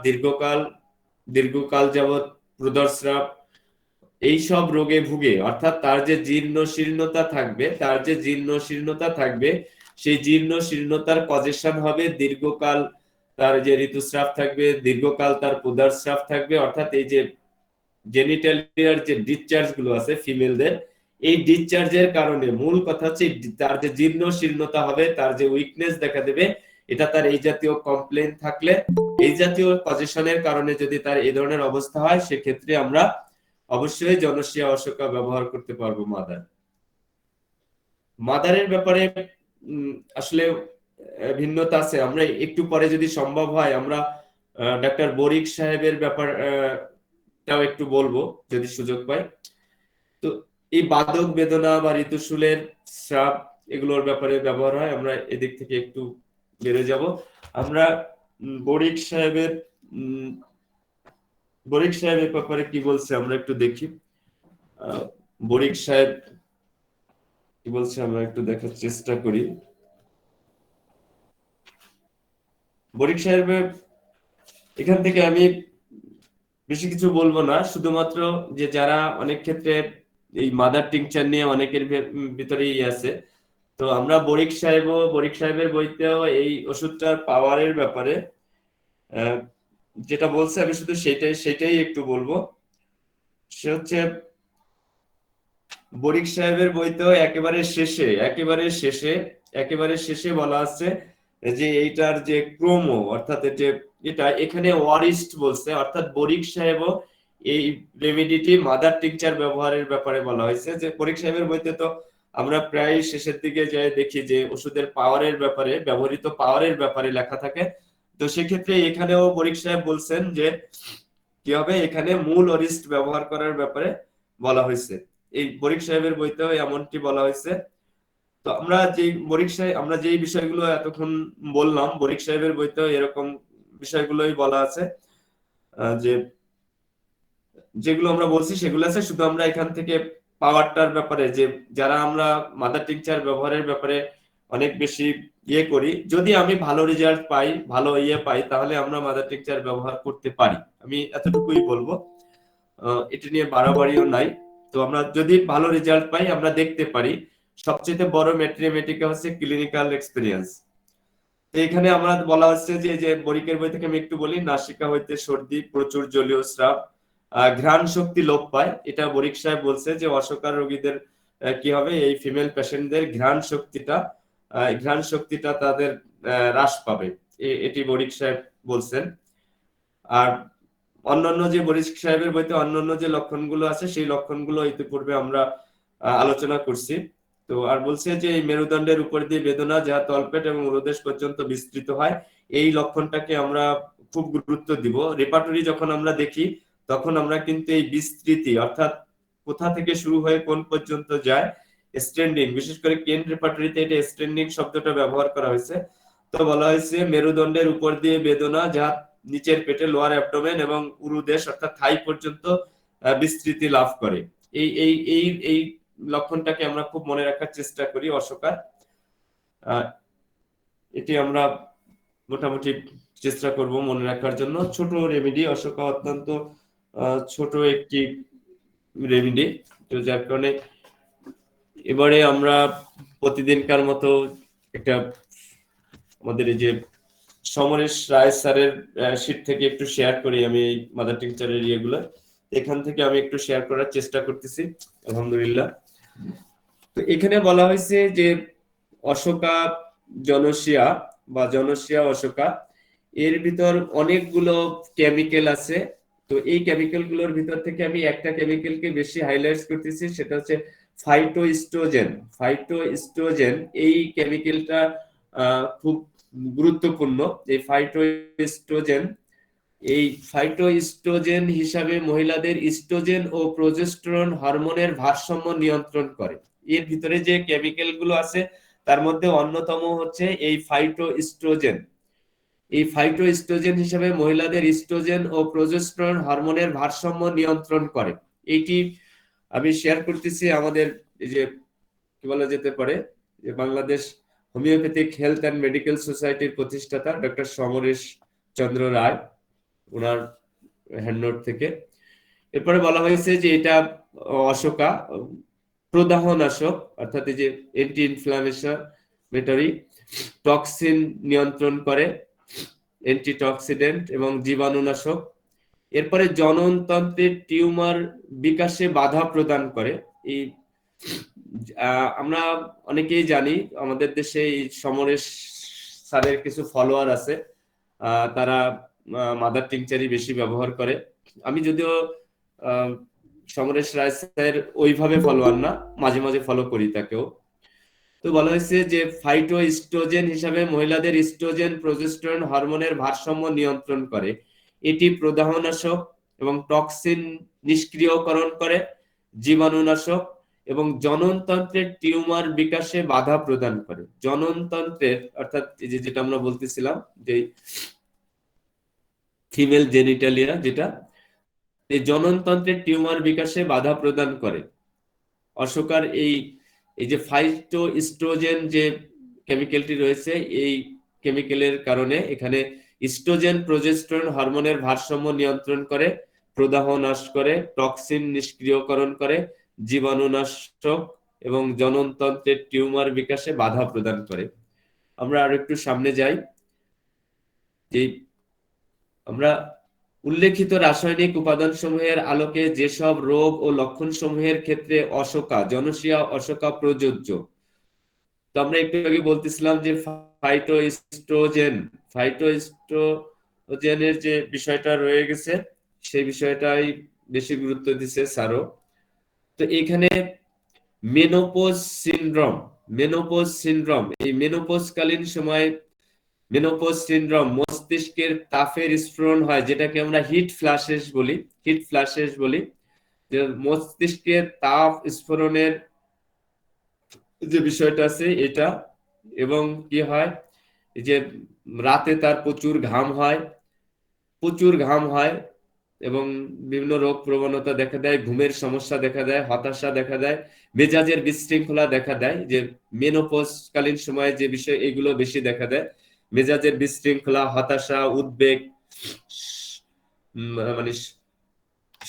দীর্ঘকাল যাবৎ প্রদরস্রাব, এইসব রোগে ভুগে, অর্থাৎ তার যে জীর্ণ শীর্ণতা থাকবে, সেই জীর্ণ শীর্ণতার কজেশন হবে দীর্ঘকাল তার যে ঋতুস্রাব থাকবে, দীর্ঘকাল তার প্রদরস্রাব থাকবে, অর্থাৎ এই যে জেনিটালিয়ার যে ডিসচার্জ গুলো আছে ফিমেলদের, এই ডিসচার্জের কারণে মূল কথা হচ্ছে তার যে জীর্ণ শীর্ণতা হবে, তার যে উইকনেস দেখা দেবে, এটা তার এই জাতীয় কমপ্লেইন থাকলে, এই জাতীয় পজিশনের কারণে যদি তার এই ধরনের অবস্থা হয়, সেক্ষেত্রে আমরা অবশ্যই জনসিয়া অশোকা ব্যবহার করতে পারবো। মাদারের ব্যাপারে আসলে ভিন্নতা আছে, আমরা একটু পরে যদি সম্ভব হয় আমরা ডাক্তার বরিক সাহেবের ব্যাপারটাও একটু বলবো যদি সুযোগ পাই। তো এই বাদক বেদনা বা ঋতুশুলের স্রাব এগুলোর ব্যাপারে ব্যবহার হয়, আমরা এদিক থেকে একটু বেড়ে যাব। আমরা বরিক সাহেবের ব্যাপারে কি বলছে আমরা একটু দেখি। বরিক সাহেব কি বলছে আমরা একটু দেখার চেষ্টা করি। বরিক সাহেবের এখান থেকে আমি বেশি কিছু বলবো না, শুধুমাত্র যে যারা অনেক ক্ষেত্রে এই মাদার টিংচার নিয়ে অনেকের ভিতরেই আছে, তো আমরা বরিক সাহেবের বইতেও এই ওষুধটার পাওয়ারের ব্যাপারে যেটা বলছে, আমি শুধু সেটাই একটু বলবো। সে হচ্ছে বরিক সাহেবের বইতেও একেবারে শেষে বলা আছে যে এইটার যে ক্রোমো, অর্থাৎ এটা এখানে ওয়ারিস্ট বলছে, অর্থাৎ বরিক সাহেবও এই রেমিডিটি মাদার টিংচার ব্যবহারের ব্যাপারে বলা হয়েছে। যে বরিক সাহেবের বইতে তো আমরা প্রায় শেষের দিকে যাই দেখি যে ওষুধের পাওয়ারের ব্যাপারে, ব্যবহৃত পাওয়ারের ব্যাপারে লেখা থাকে। তো সেক্ষেত্রে এখানেও বরিক সাহেব বলছেন যে কি হবে, এখানে মূল অরিস্ট ব্যবহার করার ব্যাপারে বলা হয়েছে। এই বরিক সাহেবের বইতেও এমনটি বলা হয়েছে। তো আমরা যেই বিষয়গুলো এতক্ষণ বললাম, বরিক সাহেবের বইতেও এরকম বিষয়গুলোই বলা আছে, যে যেগুলো আমরা বলছি সেগুলো আছে, শুধু আমরা এখান থেকে পাওয়ারটার ব্যাপারে, যে যারা আমরা মাদার টিংচার ব্যবহারের ব্যাপারে অনেক বেশি করি, যদি আমি ভালো রেজাল্ট পাই, ভালো পাই, তাহলে আমরা মাদার টিংচার ব্যবহার করতে পারি। আমি এতটুকুই বলবো, এটা নিয়ে বাড়াবাড়িও নাই। তো আমরা যদি ভালো রেজাল্ট পাই, আমরা দেখতে পারি সবচেয়ে বড় ম্যাট্রিমেটিকা হচ্ছে ক্লিনিক্যাল এক্সপেরিয়েন্স। তো এখানে আমরা বলা হচ্ছে যে বরিকের বই থেকে আমি একটু বলি, নাসিকা হইতে সর্দি, প্রচুর জলীয় স্রাব, ঘ্রাণ শক্তি লোপ পায়। এটা বরিক সাহেব বলছে যে অশোকার রোগীদের কি হবে, এই ফিমেল পেশেন্টদের ঘ্রাণ শক্তিটা তাদের হ্রাস পাবে, এটি বরিক সাহেব বলছেন। আর অন্যান্য যে বরিক সাহেবের বইতে অন্যান্য যে লক্ষণগুলো আছে সেই লক্ষণগুলো ইতিপূর্বে আমরা আলোচনা করছি। তো আর বলছে যে এই মেরুদণ্ডের উপর দিয়ে বেদনা যাহা তলপেট এবং উরুদেশ পর্যন্ত বিস্তৃত হয়, এই লক্ষণটাকে আমরা খুব গুরুত্ব দিব। রেপার্টরি যখন আমরা দেখি তখন আমরা কিন্তু এই বিস্তৃতি অর্থাৎ কোথা থেকে শুরু হয়ে কোন পর্যন্ত যায়, স্ট্যান্ডিং, বিশেষ করে কেন রেপার্টরিতে এটা স্ট্যান্ডিং শব্দটা ব্যবহার করা হয়েছে। তো বলা হয়েছে মেরুদণ্ডের উপর দিয়ে বেদনা যাহা নিচের পেটে, লোয়ার অ্যাবডোমেন এবং উরুদেশ অর্থাৎ থাই পর্যন্ত বিস্তৃতি লাভ করে। এই এই এই এই লক্ষণটাকে আমরা খুব মনে রাখার চেষ্টা করি অশোকার। এটি আমরা মোটামুটি চেষ্টা করব মনে রাখার জন্য। ছোট রেমেডি, অশোকা অত্যন্ত ছোট একটি রেমেডি, তো যার কারণে এবারে আমরা প্রতিদিনকার মতো একটা আমাদের এই যে সমরেশ রায় স্যারের শীট থেকে একটু শেয়ার করি আমি এই মাদার টিংচারের ইয়েগুলো। এখান থেকে আমি একটু শেয়ার করার চেষ্টা করতেছি, আলহামদুলিল্লাহ। তো এখানে বলা হয়েছে যে অশোকা জনসিয়া বা জনসিয়া অশোকা, এর ভিতর অনেকগুলো কেমিক্যাল আছে। তো এই কেমিক্যাল গুলোর ভিতর থেকে আমি একটা কেমিক্যালকে বেশি হাইলাইট করতেছি, সেটা হচ্ছে ফাইটোস্ট্রোজেন। ফাইটোস্ট্রোজেন এই কেমিক্যালটা খুব গুরুত্বপূর্ণ। এই ফাইটোস্ট্রোজেন হিসাবে মহিলাদের ইস্ট্রোজেন ও প্রোজেস্টেরন হরমোনের ভারসাম্য নিয়ন্ত্রণ করে। এর ভিতরে যে কেমিক্যাল গুলো আছে তার মধ্যে অন্যতম হচ্ছে এই ফাইটোস্ট্রোজেন। এই ফাইটোস্ট্রোজেন হিসাবে মহিলাদের ইস্ট্রোজেন ও প্রোজেস্টেরন হরমোনের ভারসাম্য নিয়ন্ত্রণ করে। এটি আমি শেয়ার করতেছি আমাদের এই যে কি বলা যেতে পারে যে Bangladesh homeopathic health and medical সোসাইটির প্রতিষ্ঠাতা ডক্টর সমরেশ চন্দ্র রায়, ওনার হ্যান্ডনোট থেকে। এরপরে বলা হয়েছে যে এটা অশোকা প্রদাহনাশক, অর্থাৎ এই যে অ্যান্টি ইনফ্লামেটরি, টক্সিন নিয়ন্ত্রণ করে, অ্যান্টিটক্সিডেন্ট এবং জীবাণুনাশক। এরপরে জননতন্ত্রের টিউমার বিকাশে বাধা প্রদান করে। এই আমরা অনেকেই জানি আমাদের দেশে এই সমরেশ স্যারের কিছু ফলোয়ার আছে, তারা মাদার টিংচারই বেশি ব্যবহার করে। আমি যদিও সমরেশ রায় স্যার ওইভাবে ফলোয়ার না, মাঝে মাঝে ফলো করি তাকেও। তো বলা হয়েছে যে ফাইটোস্ট্রোজেন হিসাবে মহিলাদের ইস্ট্রোজেন প্রোজেস্টেরন হরমোনের ভারসাম্য নিয়ন্ত্রণ করে। এটি প্রদাহনাশক এবং টক্সিন নিষ্ক্রিয়করণ করে, জীবাণুনাশক এবং জননতন্ত্রের টিউমার বিকাশে বাধা প্রদান করে। জননতন্ত্রের অর্থাৎ এই যে যেটা আমরা বলতেছিলাম যে ফিমেল জেনিটালিয়া, যেটা এই জননতন্ত্রের টিউমার বিকাশে বাধা প্রদান করে। অশোকার এই যে ফাইটোস্ট্রোজেন যে কেমিক্যালটি রয়েছে, এই কেমিক্যালের কারণে এখানে ইস্ট্রোজেন প্রোজেস্টেরন হরমোনের ভারসাম্য নিয়ন্ত্রণ করে, প্রদাহ নাশ করে, টক্সিন নিষ্ক্রিয়করণ করে, জীবাণুনাশক এবং জননতন্ত্রের টিউমার বিকাশে বাধা প্রদান করে। আমরা আর একটু সামনে যাই। যে আমরা উল্লেখিত রাসায়নিক উপাদান সমূহের আলোকে যেসব রোগ ও লক্ষণ সমূহের ক্ষেত্রে অশোকা জনসিয়া অশোকা প্রযোজ্য। তো আমরা একটু আগে বলতেছিলাম যে ফাইটোস্ট্রোজেনের যে বিষয়টা রয়ে গেছে সেই বিষয়টাই বেশি গুরুত্ব দিচ্ছে স্যারও। তো এখানে মেনোপজ সিনড্রোম, এই মেনোপজকালীন সময় মেনোপজ সিনড্রোম মস্তিষ্কের তাপের স্ফুরণ হয়, যেটাকে আমরা হিট ফ্ল্যাশেস বলি, যে মস্তিষ্কের তাপ স্ফুরণের যে বিষয়টা আছে এটা। এবং কি হয় যে রাতে তার প্রচুর ঘাম হয় এবং বিভিন্ন রোগ প্রবণতা দেখা দেয়, ঘুমের সমস্যা দেখা দেয়, হতাশা দেখা দেয়, মেজাজের বিশৃঙ্খলা দেখা দেয়। যে মেনোপজ কালীন সময়ে যে বিষয় এগুলো বেশি দেখা দেয়, মেজাজের বিশৃঙ্খলা, হতাশা, উদ্বেগ, মানে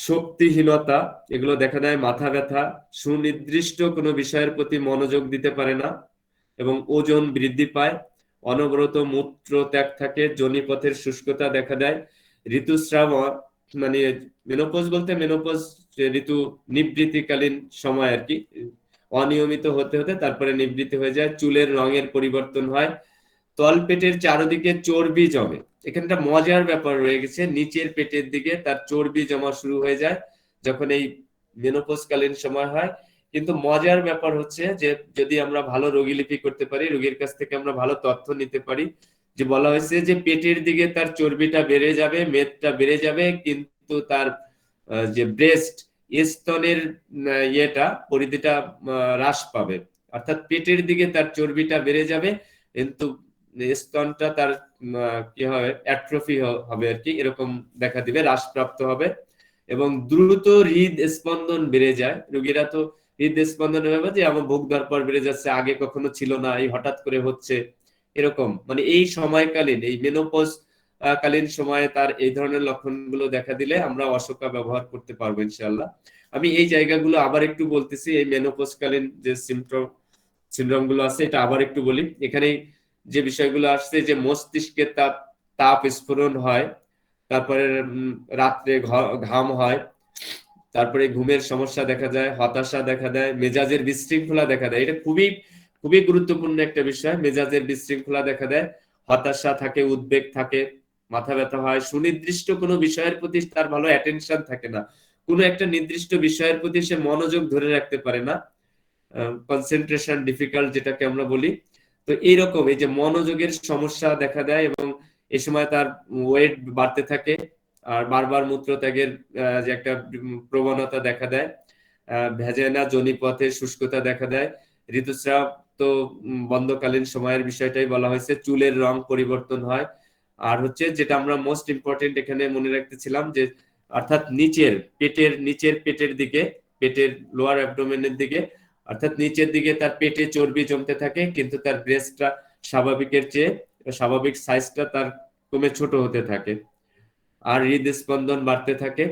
শক্তিহীনতা এগুলো দেখা দেয়, মাথা ব্যথা, সুনির্দিষ্ট কোনো বিষয়ের প্রতি মনোযোগ দিতে পারে না এবং ওজন বৃদ্ধি পায়, অনবরত মূত্র ত্যাগ থাকে, যোনিপথের শুষ্কতা দেখা দেয়, ঋতুস্রাব মানে মেনোপজ বলতে মেনোপজ ঋতু নিবৃত্তিকালীন সময় আর কি, অনিয়মিত হতে হতে তারপরে নিবৃত্তি হয়ে যায়, চুলের রঙের পরিবর্তন হয়, তলপেটের চারদিকে চর্বি জমে। এখানে একটা মজার ব্যাপার রয়ে গেছে, নিচের পেটের দিকে তার চর্বি জমা শুরু হয়ে যায় যখন এই মেনোপজকালীন সময় হয়। কিন্তু মজার ব্যাপার হচ্ছে যে যদি আমরা ভালো রোগীলিপি করতে পারি, রোগীর কাছ থেকে আমরা ভালো তথ্য নিতে পারি, যে বলা হয়েছে যে পেটের দিকে তার চর্বিটা বেড়ে যাবে, মেদটা বেড়ে যাবে, কিন্তু তার যে ব্রেস্ট স্তনের ইয়েটা পরিধিটা হ্রাস পাবে। অর্থাৎ পেটের দিকে তার চর্বিটা বেড়ে যাবে, কিন্তু স্তনটা তার কি হবে, অ্যাট্রফি হবে আর কি, এরকম দেখা দিবে, হ্রাসপ্রাপ্ত হবে। এবং দ্রুত হৃদ স্পন্দন বেড়ে যায়। রোগীরা তো হৃদ স্পন্দন হবে যে আমার বুক ধড়ফড় বেড়ে যাচ্ছে, আগে কখনো ছিল না, এই হঠাৎ করে হচ্ছে, এরকম। মানে এই সময়কালীন, এই মেনোপজ কালীন সময়ে তার এই ধরনের লক্ষণগুলো দেখা দিলে আমরা অশোকা ব্যবহার করতে পারবো ইনশাআল্লাহ। আমি এই জায়গাগুলো আবার একটু বলতেছি, এই মেনোপজ কালীন যে সিনড্রোম গুলো আছে এটা আবার একটু বলি। এখানে যে বিষয়গুলো আসছে, যে মস্তিষ্কে তাপ তাপ স্ফুরণ হয়, তারপরে রাত্রে ঘাম হয়, তারপরে ঘুমের সমস্যা দেখা যায়, হতাশা দেখা দেয়, মেজাজের বিশৃঙ্খলা দেখা দেয়। এটা খুবই খুবই গুরুত্বপূর্ণ একটা বিষয়। মেজাজের বিশৃঙ্খলা দেখা দেয়, হতাশা থাকে, উদ্বেগ থাকে, মাথা ব্যথা হয়, সুনির্দিষ্ট কোনো বিষয়ের প্রতি তার ভালো অ্যাটেনশন থাকে না, কোনো একটা নির্দিষ্ট বিষয়ের প্রতি সে মনোযোগ ধরে রাখতে পারে না, কনসেন্ট্রেশন ডিফিকাল্ট যেটাকে আমরা বলি। তো এইরকম এই যে মনোযোগের সমস্যা দেখা দেয়, এবং এই সময় তার ওয়েট বাড়তে থাকে, আর বারবার মূত্রত্যাগের যে একটা প্রবণতা দেখা দেয়, ভেজাইনা যোনিপথে শুষ্কতা দেখা দেয়, ঋতুস্রাব তো বন্ধকালীন সময়ের বিষয়টাই বলা হয়েছে, চুলের রং পরিবর্তন হয়। আর হচ্ছে যেটা আমরা মোস্ট ইম্পর্টেন্ট এখানে মনে রাখতেছিলাম, যে অর্থাৎ নিচের পেটের দিকে, পেটের লোয়ার অ্যাবডোমেনের দিকে, অর্থাৎ নিচের দিকে তার পেটে চর্বি জমতে থাকে, কিন্তু তার ব্রেস্টটা স্বাভাবিকের চেয়ে, স্বাভাবিক সাইজটা তার কমে ছোট হতে থাকে, আর হৃদস্পন্দন বাড়তে থাকে।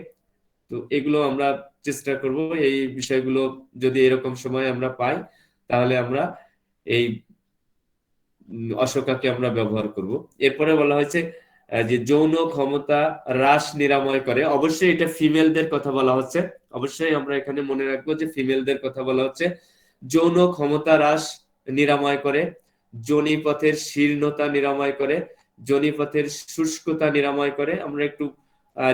তো এগুলো আমরা চেষ্টা করব, এই বিষয়গুলো যদি এরকম সময় আমরা পাই তাহলে আমরা এই অশোকাকে আমরা ব্যবহার করব। এরপরে বলা হয়েছে যে যৌন ক্ষমতা হ্রাস নিরাময় করে। অবশ্যই এটা ফিমেলদের কথা বলা হচ্ছে, অবশ্যই আমরা এখানে মনে রাখবো যে ফিমেলদের কথা বলা হচ্ছে। যৌন ক্ষমতা হ্রাস নিরাময় করে, যোনিপথের শীর্ণতা নিরাময় করে, যোনিপথের শুষ্কতা নিরাময় করে। আমরা একটু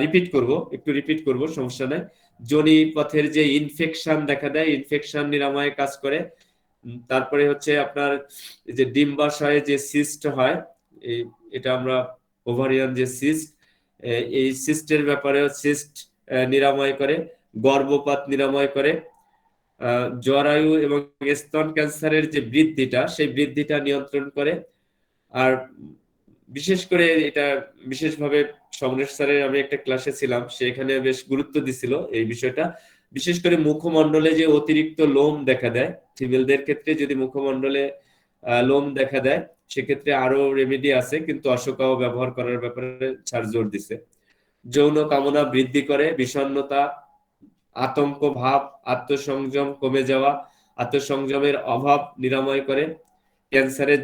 রিপিট করব, সমস্যা নাই। যোনিপথের যে ইনফেকশন দেখা দেয়, ইনফেকশন নিরাময়ে কাজ করে। তারপরে হচ্ছে আপনার যে ডিম্বাশয়ে যে সিস্ট হয়, এটা আমরা ওভারিয়ান যে সিস্ট, এই সিস্টের ব্যাপারে সিস্ট নিরাময় করে, গর্ভপাত নিরাময় করে, জরায়ু এবং স্তন ক্যান্সারের যে বৃদ্ধিটা, সেই বৃদ্ধিটা নিয়ন্ত্রণ করে। আর বিশেষ করে এটা বিশেষভাবে সমরেশ স্যারের আমি একটা ক্লাসে ছিলাম, সেখানে বেশ গুরুত্ব দিছিল এই বিষয়টা। বিশেষ করে মুখমণ্ডলে যে অতিরিক্ত লোম দেখা দেয়, ফিমেলদের ক্ষেত্রে যদি মুখমণ্ডলে লোম দেখা দেয়, সেক্ষেত্রে আরো রেমেডি আছে, কিন্তু অশোকাও ব্যবহার করার ব্যাপারে স্যার জোর দিছে। যৌন কামনা বৃদ্ধি করে, বিষণ্ণতা, আতঙ্ক ভাব, আত্মসংযম কমে যাওয়া, আত্মসংযমের অভাব নিরাময় করে, ক্যান্সারের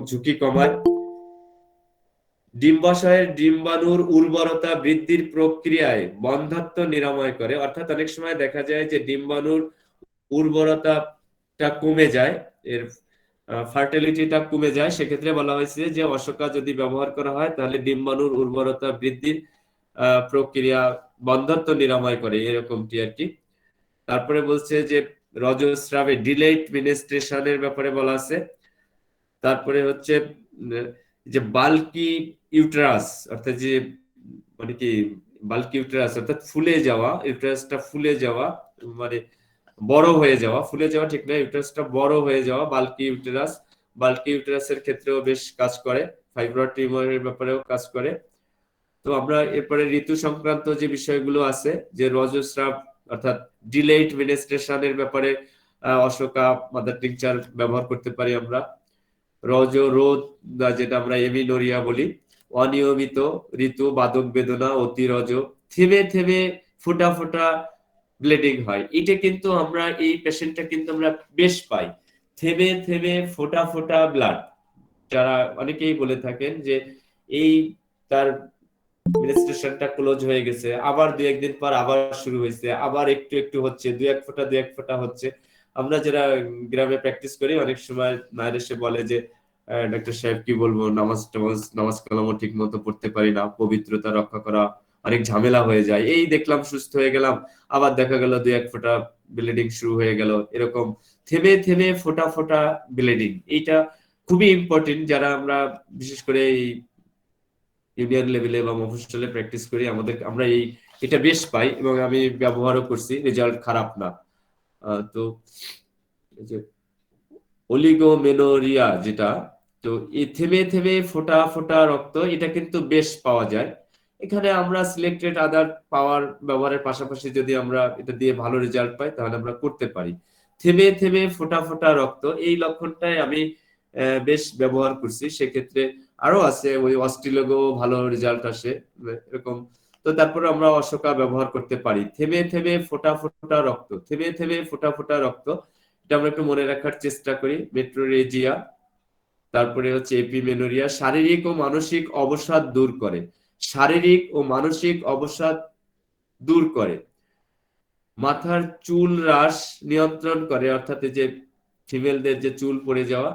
ঝুঁকি কমায়, ডিম্বাশয়ের ডিম্বাণুর উর্বরতা বৃদ্ধির প্রক্রিয়ায় বন্ধ্যাত্ব নিরাময় করে। অর্থাৎ অনেক সময় দেখা যায় যে ডিম্বাণুর উর্বরতাটা কমে যায়, এর ফার্টিলিটিটা কমে যায়, সেক্ষেত্রে বলা হয়েছে যে অশোকা যদি ব্যবহার করা হয় তাহলে ডিম্বাণুর উর্বরতা বৃদ্ধির প্রক্রিয়া, বন্ধ্যাত্ব নিরাময় করে, এরকমটি আর কি। তারপরে বলছে যে রজস্রাবে ডিলেট মিনেস্ট্রেশনের ব্যাপারে বলা আছে। তারপরে হচ্ছে যে বাল্কি ইউটেরাস, অর্থাৎ যে মানে কি বাল্কি ইউটেরাস অর্থাৎ ফুলে যাওয়া, ইউটেরাসটা ফুলে যাওয়া, মানে বড় হয়ে যাওয়া, ফুলে যাওয়া ঠিক না, ইউটেরাসটা বড় হয়ে যাওয়া, বাল্কি ইউটেরাস। বাল্কি ইউটেরাসের ক্ষেত্রেও বেশ কাজ করে, ফাইব্রয়েড টিউমারের ব্যাপারেও কাজ করে। তো আমরা এরপরে ঋতু সংক্রান্ত যে বিষয়গুলো আছে, যে রজস্রাব অর্থাৎ ডিলেট মিনেস্ট্রেশনের ব্যাপারে অশোকা মাদার টিংচার ব্যবহার করতে পারি আমরা। রোদ, যেটা আমরা এমিনোরিয়া বলি, অনিয়মিত ঋতু, বাদক বেদনা, অতিরজ, থেমে থেমে ফোটা ফোটা ব্লিডিং হয়। এটা কিন্তু আমরা এই পেশেন্টটা কিন্তু আমরা বেশ পাই, থেমে থেমে ফোটা ফোটা ব্লাড। যারা অনেকেই বলে থাকেন যে এই তার মেনস্ট্রুয়েশনটা ক্লোজ হয়ে গেছে, আবার দুই একদিন পর আবার শুরু হয়েছে, আবার একটু একটু হচ্ছে, দুই এক ফোঁটা হচ্ছে। আমরা যারা গ্রামে প্র্যাকটিস করি অনেক সময় মায়ের এসে বলে যে ডাক্তার সাহেব কি বলবো, নামাজ কালামও ঠিক মতো পড়তে পারি না, পবিত্রতা রক্ষা করা অনেক ঝামেলা হয়ে যায়, এই দেখলাম সুস্থ হয়ে গেলাম, আবার দেখা গেল দুই এক ফোঁটা ব্লিডিং শুরু হয়ে গেল, এরকম থেমে থেমে ফোঁটা ফোঁটা ব্লিডিং। এইটা খুবই ইম্পর্টেন্ট, যারা আমরা বিশেষ করে এই ইউনিয়ন লেভেলে বা মফস্বলে প্র্যাকটিস করি, আমরা এটা বেশ পাই এবং আমি ব্যবহারও করছি, রেজাল্ট খারাপ না। তো এই যে অলিগোমেনোরিয়া যেটা, তো এই থেমে থেমে ফোঁটা ফোঁটা রক্ত, এটা কিন্তু বেশ পাওয়া যায়। এখানে আমরা সিলেক্টেড আদার পাওয়ার ব্যবহারের পাশাপাশি যদি আমরা এটা দিয়ে ভালো রেজাল্ট পাই তাহলে আমরা করতে পারি। থেমে থেমে ফোঁটা ফোঁটা রক্ত, এই লক্ষণটাই আমি বেশ ব্যবহার করছি। সেক্ষেত্রে আরো আছে, ওই অস্ট্রিলোগো ভালো রেজাল্ট আসে এরকম। তো তারপরে আমরা অশোকা ব্যবহার করতে পারি, থেমে থেমে ফোঁটা ফোঁটা রক্ত, থেমে থেমে ফোঁটা ফোঁটা রক্ত, এটা আমরা একটু মনে রাখার চেষ্টা করি। মেট্রোরেজিয়া, তারপরে হচ্ছে এপিমেনোরিয়া, শারীরিক ও মানসিক অবসাদ দূর করে, শারীরিক ও মানসিক অবসাদ দূর করে। মাথার চুল হ্রাস নিয়ন্ত্রণ করে, অর্থাৎ এই যে ফিমেলদের যে চুল পড়ে যাওয়া,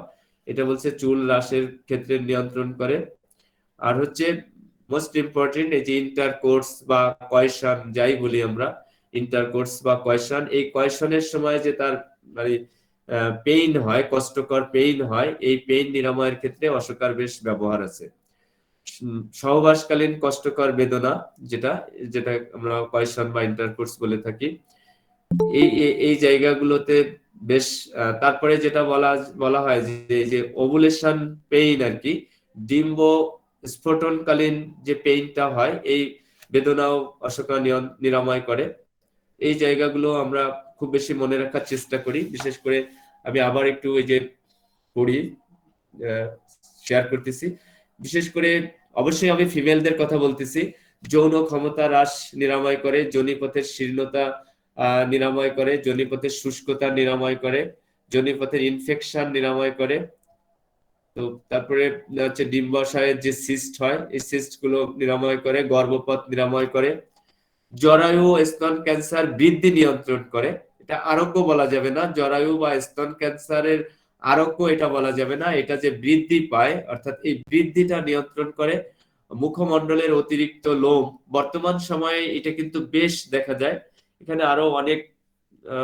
এটা বলছে চুল হ্রাসের ক্ষেত্রে নিয়ন্ত্রণ করে। আর হচ্ছে মোস্ট ইম্পর্টেন্ট, এই যে ইন্টারকোর্স বা কয়শন যাই বলি আমরা, ইন্টারকোর্স বা কয়শন, এই কয়শনের সময় যে তার মানে পেইন হয়, কষ্টকর পেইন হয়, এই পেইন নিরাময়ের ক্ষেত্রে অশোকার বেশ ব্যবহার আছে। সহবাসকালীন কষ্টকর বেদনা, যেটা যেটা আমরা কয়শন বা ইন্টারকোর্স বলে থাকি, এই জায়গাগুলোতে বেশ। তারপরে যেটা বলা বলা হয় যে এই যে ওভুলেশন পেইন আর কি, ডিম্ব স্ফোটনকালীন যে পেইনটা হয়, এই বেদনাও অশোকা নিরাময় করে। এই জায়গাগুলো আমরা খুব বেশি মনে রাখার চেষ্টা করি। বিশেষ করে আমি আবার একটু ওই যে পড়ি, শেয়ার করতেছি। বিশেষ করে অবশ্যই আমি ফিমেলদের কথা বলতেছি। যৌন ক্ষমতা হ্রাস নিরাময় করে, যোনিপথের শীর্ণতা নিরাময় করে, যোনিপথের শুষ্কতা নিরাময় করে, যোনিপথের ইনফেকশন নিরাময় করে। তো তারপরে হচ্ছে ডিম্বাশয়ের যে সিস্ট হয়, এই সিস্ট গুলো নিরাময় করে, গর্ভপথ নিরাময় করে, জরায়ু ও স্তন ক্যান্সার বৃদ্ধি নিয়ন্ত্রণ করে। এটা আরোগ্য বলা যাবে না, জরায়ু বা স্তন ক্যান্সারের আরোগ্য এটা বলা যাবে না, এটা যে বৃদ্ধি পায় অর্থাৎ এই বৃদ্ধিটা নিয়ন্ত্রণ করে। মুখমণ্ডলের অতিরিক্ত লোম, বর্তমান সময়ে এটা কিন্তু বেশ দেখা যায়। এখানে আরো অনেক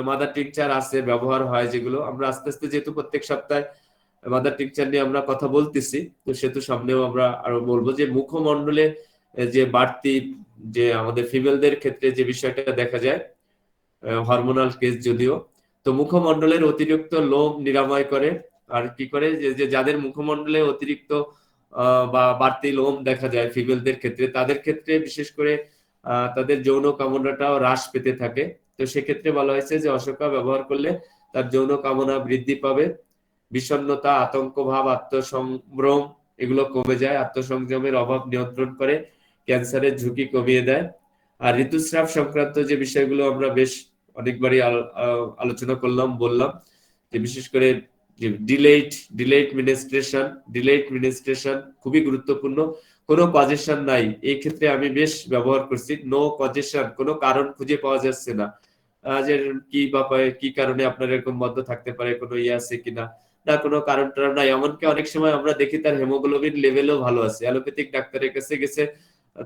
মাদার টিংচার আছে, ব্যবহার হয়, যেগুলো আমরা আস্তে আস্তে যেহেতু প্রত্যেক সপ্তাহে মাদার টিংচার নিয়ে আমরা কথা বলতেছি, তো সেহেতু সামনেও আমরা আরো বলবো যে মুখমণ্ডলে যে বাড়তি, যে আমাদের ফিমেলদের ক্ষেত্রে যে বিষয়টা দেখা যায়, হরমোনাল কেস যদিও, তো মুখমণ্ডলের অতিরিক্ত লোম নিরাময় করে। আর কি করে, যে যাদের মুখমণ্ডলে অতিরিক্ত বা বাড়তি লোম দেখা যায় ফিমেলদের ক্ষেত্রে, তাদের ক্ষেত্রে বিশেষ করে তাদের যৌন কামনাটাও হ্রাস পেতে থাকে। তো সেক্ষেত্রে বলা হয়েছে যে অশোকা ব্যবহার করলে তার যৌন কামনা বৃদ্ধি পাবে, বিষণ্ণতা, আতঙ্ক ভাব, আত্মসংভ্রম এগুলো কমে যায়, আত্মসংযমের অভাব নিয়ন্ত্রণ করে, ক্যান্সারের ঝুঁকি কমিয়ে দেয়। আর ঋতুস্রাব সংক্রান্ত যে বিষয়গুলো আমরা বেশ অনেকবারই আলোচনা করলাম, বললাম যে বিশেষ করে যে ডিলেট মিনিস্ট্রেশন খুবই গুরুত্বপূর্ণ। কোনো কজেশন নাই, এই ক্ষেত্রে আমি বেশ ব্যবহার করছি। নো কজেশন, কোনো কারণ খুঁজে পাওয়া যাচ্ছে না যে কি ব্যাপারে, কি কারণে আপনার এরকম বন্ধ থাকতে পারে, কোনো ইয়ে আছে কিনা, না কোনো কারণ টারণ নাই। এমনকি অনেক সময় আমরা দেখি তার হেমোগ্লোবিন লেভেলও ভালো আছে, অ্যালোপ্যাথিক ডাক্তারের কাছে গেছে,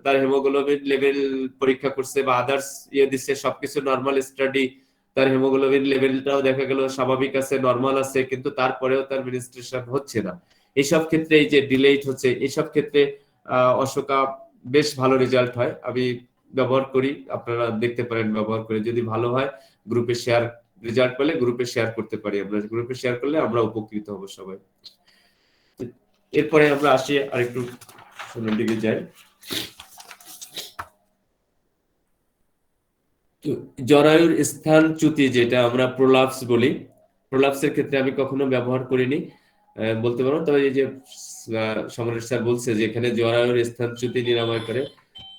তার হেমোগ্লোবিন লেভেল পরীক্ষা করছে বা আদার্স ইয়ে দিচ্ছে, সবকিছু নর্মাল স্টাডি, তার হেমোগ্লোবিন লেভেলটাও দেখা গেল স্বাভাবিক আছে, নর্মাল আছে, কিন্তু তারপরেও তার মিনিস্ট্রেশন হচ্ছে না। এইসব ক্ষেত্রে এই যে ডিলেট হচ্ছে, এইসব ক্ষেত্রে অশোকা বেশ ভালো রেজাল্ট হয়। আমি ব্যবহার করি, আপনারা দেখতে পারেন ব্যবহার করে, যদি ভালো হয় গ্রুপে শেয়ার, রেজাল্ট পেলে গ্রুপে শেয়ার করতে পারি, আমরা গ্রুপে শেয়ার করলে আমরা উপকৃত হব সবাই। এরপরে আমরা আসি আরেকটু সামনের দিকে যাই। জরায়ুর স্থান চ্যুতি, যেটা আমরা প্রোলাপস বলি, প্রোলাপসের ক্ষেত্রে আমি কখনো ব্যবহার করিনি, বলতে পারবো। তবে এই যে সমরেশ স্যার বলছে যে এখানে জরায়ুর স্থান চ্যুতি নিরাময় করে,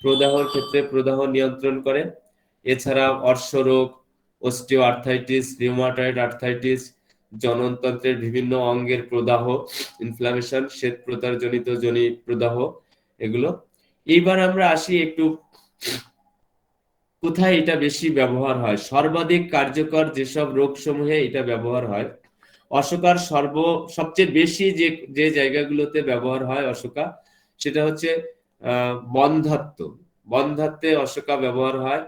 প্রদাহর ক্ষেত্রে প্রদাহ নিয়ন্ত্রণ করে। এছাড়া অর্শরোগ, অস্টিও আর্থাইটিস, রিউমাটয়েড আর্থাইটিস, জননতন্ত্রের বিভিন্ন অঙ্গের প্রদাহ, ইনফ্লামেশন, শ্বেত প্রতার জনিত প্রদাহ, এগুলো। এইবার আমরা আসি একটু কোথায় এটা বেশি ব্যবহার হয়। সর্বাধিক কার্যকর যেসব রোগ সমূহে এটা ব্যবহার হয়, অশোকার সবচেয়ে বেশি যে যে জায়গাগুলোতে ব্যবহার হয় অশোকা, সেটা হচ্ছে বন্ধ্যাত্ব। বন্ধ্যাত্বে অশোকা ব্যবহার হয়।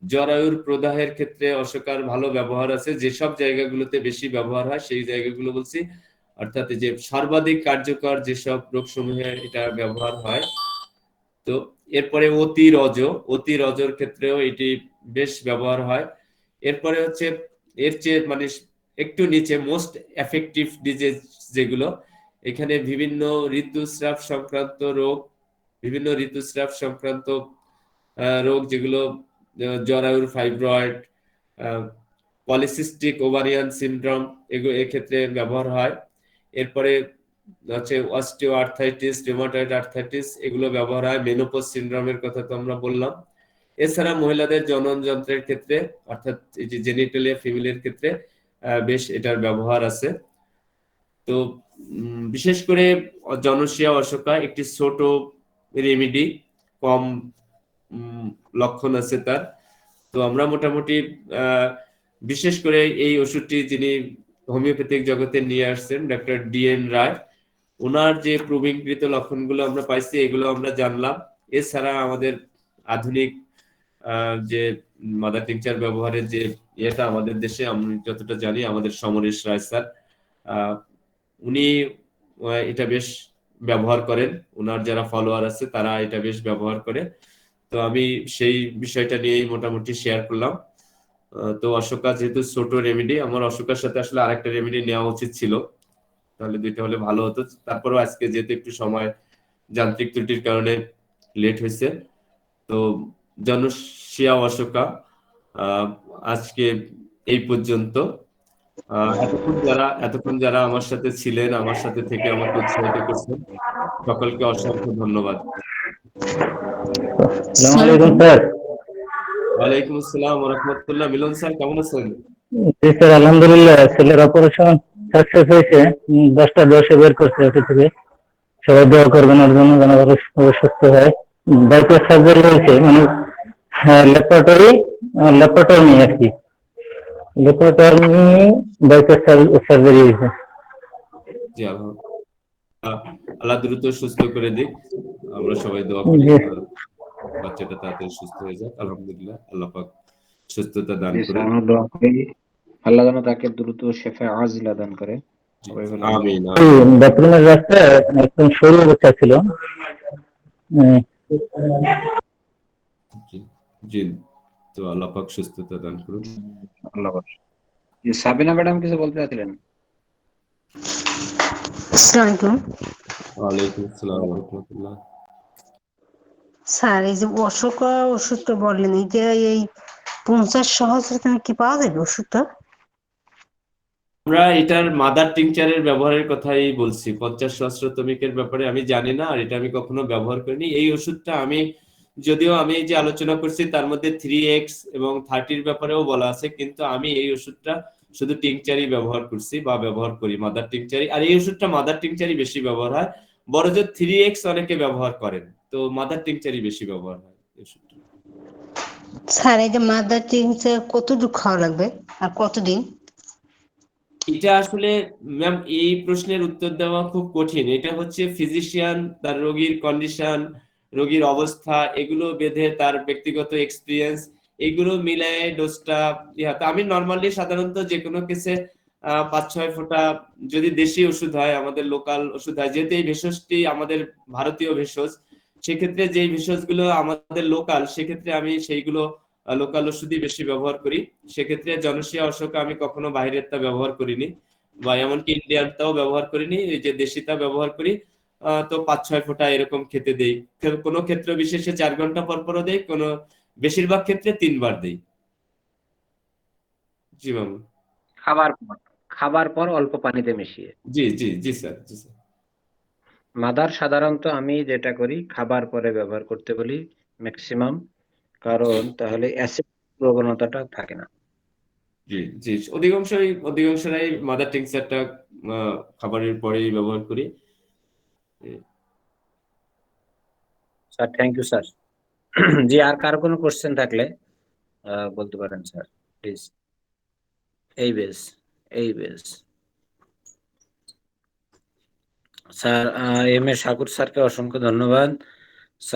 জরায়ুর প্রদাহের ক্ষেত্রে অশোকার ভালো ব্যবহার আছে। যেসব জায়গাগুলোতে বেশি ব্যবহার হয় সেই জায়গাগুলো বলছি, অর্থাৎ যে সর্বাধিক কার্যকর যেসব রোগ সমূহে এটা ব্যবহার হয়। তো এরপরে অতি রজর ক্ষেত্রেও এটি বেশ ব্যবহার হয়। এরপরে হচ্ছে এর চেয়ে মানে একটু নিচে মোস্ট এফেক্টিভ ডিজিজ যেগুলো, এখানে বিভিন্ন ঋতুস্রাব সংক্রান্ত রোগ যেগুলো জরায়ুর ফাইব্রয়েড, পলিসিস্টিক ওভারিয়ান সিনড্রোম, এগুলো এক্ষেত্রে ব্যবহার হয়। এরপরে হচ্ছে অস্টিও আর্থাইটিস, রিউমাটয়েড আর্থাইটিস, এগুলো ব্যবহার হয়। মেনোপজ সিনড্রোমের কথা তো আমরা বললাম। এছাড়া মহিলাদের জনন যন্ত্রের ক্ষেত্রে, অর্থাৎ এই যে জেনিটালিয়া ফিমেলের ক্ষেত্রে বেশ এটার ব্যবহার আছে। তো বিশেষ করে জনসিয়া অশোকা একটি ছোট রেমিডি, কম লক্ষণ আছে তার। তো আমরা মোটামুটি বিশেষ করে এই ওষুধটি যিনি হোমিওপ্যাথিক জগতে নিয়ে আসছেন, ডক্টর DN রায়, ওনার যে প্রবীণকৃত লক্ষণগুলো আমরা পাইছি এগুলো আমরা জানলাম। এছাড়া আমাদের আধুনিক যে মাদার টিংচার ব্যবহারের যে এটা আমাদের দেশে আমি যতটা জানি আমাদের সমরেশ রায় স্যার, উনি এটা বেশ ব্যবহার করেন। ওনার যারা ফলোয়ার আছে তারা এটা বেশ ব্যবহার করে। তো আমি সেই বিষয়টা নিয়েই মোটামুটি শেয়ার করলাম। তো অশোকা যেহেতু ছোট রেমেডি, আমার অশোকার সাথে আসলে আরেকটা রেমেডি নেওয়া উচিত ছিল, তাহলে দুইটা হলে ভালো হতো। তারপরেও আজকে যেহেতু একটু সময় যান্ত্রিক ত্রুটির কারণে লেট হয়েছে, তো জনসিয়া অশোকা আজকে এই পর্যন্ত। এতক্ষণ যারা আমার সাথে ছিলেন, আমার সাথে থেকে আমাকে উৎসাহিত করছেন, সকলকে অসংখ্য ধন্যবাদ। আসসালামু আলাইকুম স্যার। ওয়ালাইকুম আসসালাম ওয়া রাহমাতুল্লাহ। মিলন স্যার কেমন আছেন? জি স্যার, আলহামদুলিল্লাহ। ছেলের অপারেশন সাকসেস হয়েছে। 10টা ডোজে বের করছে ওটি থেকে। সবাই দোয়া করবেন ওর জন্য, যেন আরো সুস্থ হয়। বাইপাস সার্জারি হয়েছে, মানে ল্যাপারটমি আর কি। ল্যাপারটমি বাইপাস সার্জারি হয়েছে। জি আল্লাহ দ্রুত সুস্থ করে দিক, আমরা সবাই দোয়া করি জি বাচ্চাটা তাড়াতাড়ি সুস্থ হয়ে যাক। আলহামদুলিল্লাহ, আল্লাহ পাক সুস্থতা দান জি স্যার, করুন। আমরা দোয়া করি আল্লাহ যেন তাকে দ্রুত শেফা আজিলা দান করে। সবাই বলে আমিন ওই আমিন। বাথরুমের রাস্তা একদম সরু অবস্থা ছিল। জি জি, তো আল্লাহ পাক সুস্থতা দান করুন। আল্লাহ হাফেজ। জি, সাবিনা ম্যাডাম কিছু বলতে চাচ্ছিলেন? আসসালামু আলাইকুম ওয়ালাইকুম আসসালাম ওয়া রাহমাতুল্লাহ। স্যার, এই যে অশোকা ওষুধটা বললেন, এটা এই 50 সহস্র কি পাওয়া যাবে ওষুধটা? আমরা এটার মাদার টিংচারের ব্যবহারের কথাই বলছি। 50 সহস্রতমিকের ব্যাপারে আমি জানি না, আর এটা আমি কখনো ব্যবহার করিনি। এই ওষুধটা যদিও আমি যে আলোচনা করছি তার মধ্যে 3x এবং 30-র ব্যাপারেও বলা আছে, কিন্তু আমি এই ওষুধটা শুধু টিংচারই ব্যবহার করছি বা ব্যবহার করি, মাদার টিংচারই। আর এই ওষুধটা মাদার টিংচারই বেশি ব্যবহার হয়। বড় যে 3x অনেকে ব্যবহার করেন, তো মাদার টিংচারই বেশি ব্যবহার হয় এই ওষুধটা। স্যার, এই যে মাদার টিংচার কতটুকু খাওয়া লাগবে আর কতদিন? এটা আসলে ম্যাম এই প্রশ্নের উত্তর দেওয়া খুব কঠিন। এটা হচ্ছে ফিজিশিয়ান তার রোগীর কন্ডিশন, রোগীর অবস্থা, এগুলো বেঁধে তার ব্যক্তিগত এক্সপিরিয়েন্স, এগুলো মিলায়ে ডোজটা তা আমি নর্মালি সাধারণত যে কোনো কেসে 5-6 ফোঁটা, যদি দেশি ওষুধ হয়, আমাদের লোকাল ওষুধ হয়, যেহেতু এই ভেষজটি আমাদের ভারতীয় ভেষজ, সেক্ষেত্রে যেই ভেষজগুলো আমাদের লোকাল, সেক্ষেত্রে আমি সেইগুলো লোকাল ওষুধই বেশি ব্যবহার করি। সেক্ষেত্রে জনসিয়া অশোকা আমি কখনো বাইরেরটা ব্যবহার করিনি, বা এমনকি ইন্ডিয়ানটাও ব্যবহার করিনি, এই যে দেশিটা ব্যবহার করি। তো 5-6 ফোঁটা এরকম খেতে দেই। কোনো ক্ষেত্র বিশেষে 4 ঘন্টা পর পরও দেই, কোনো বেশিরভাগ ক্ষেত্রে 3 বার দেই। জি ম্যাম। খাবার পর অল্প পানিতে মিশিয়ে। জি জি জি স্যার, জি স্যার। মাদার সাধারণত আমি যেটা করি খাবার পরে ব্যবহার করতে বলি ম্যাক্সিমাম, কারণ তাহলে অ্যাসিড প্রবণতাটা থাকে না। জি জি, অধিকাংশরাই মাদার টিংচারটা খাবারের পরেই ব্যবহার করি। Sir thank you sir. জি, আর কারো কোনো কোশ্চেন থাকলে বলতে পারেন স্যার প্লিজ। এই বেশ স্যার, এম এ শাকুর স্যারকে অসংখ্য ধন্যবাদ।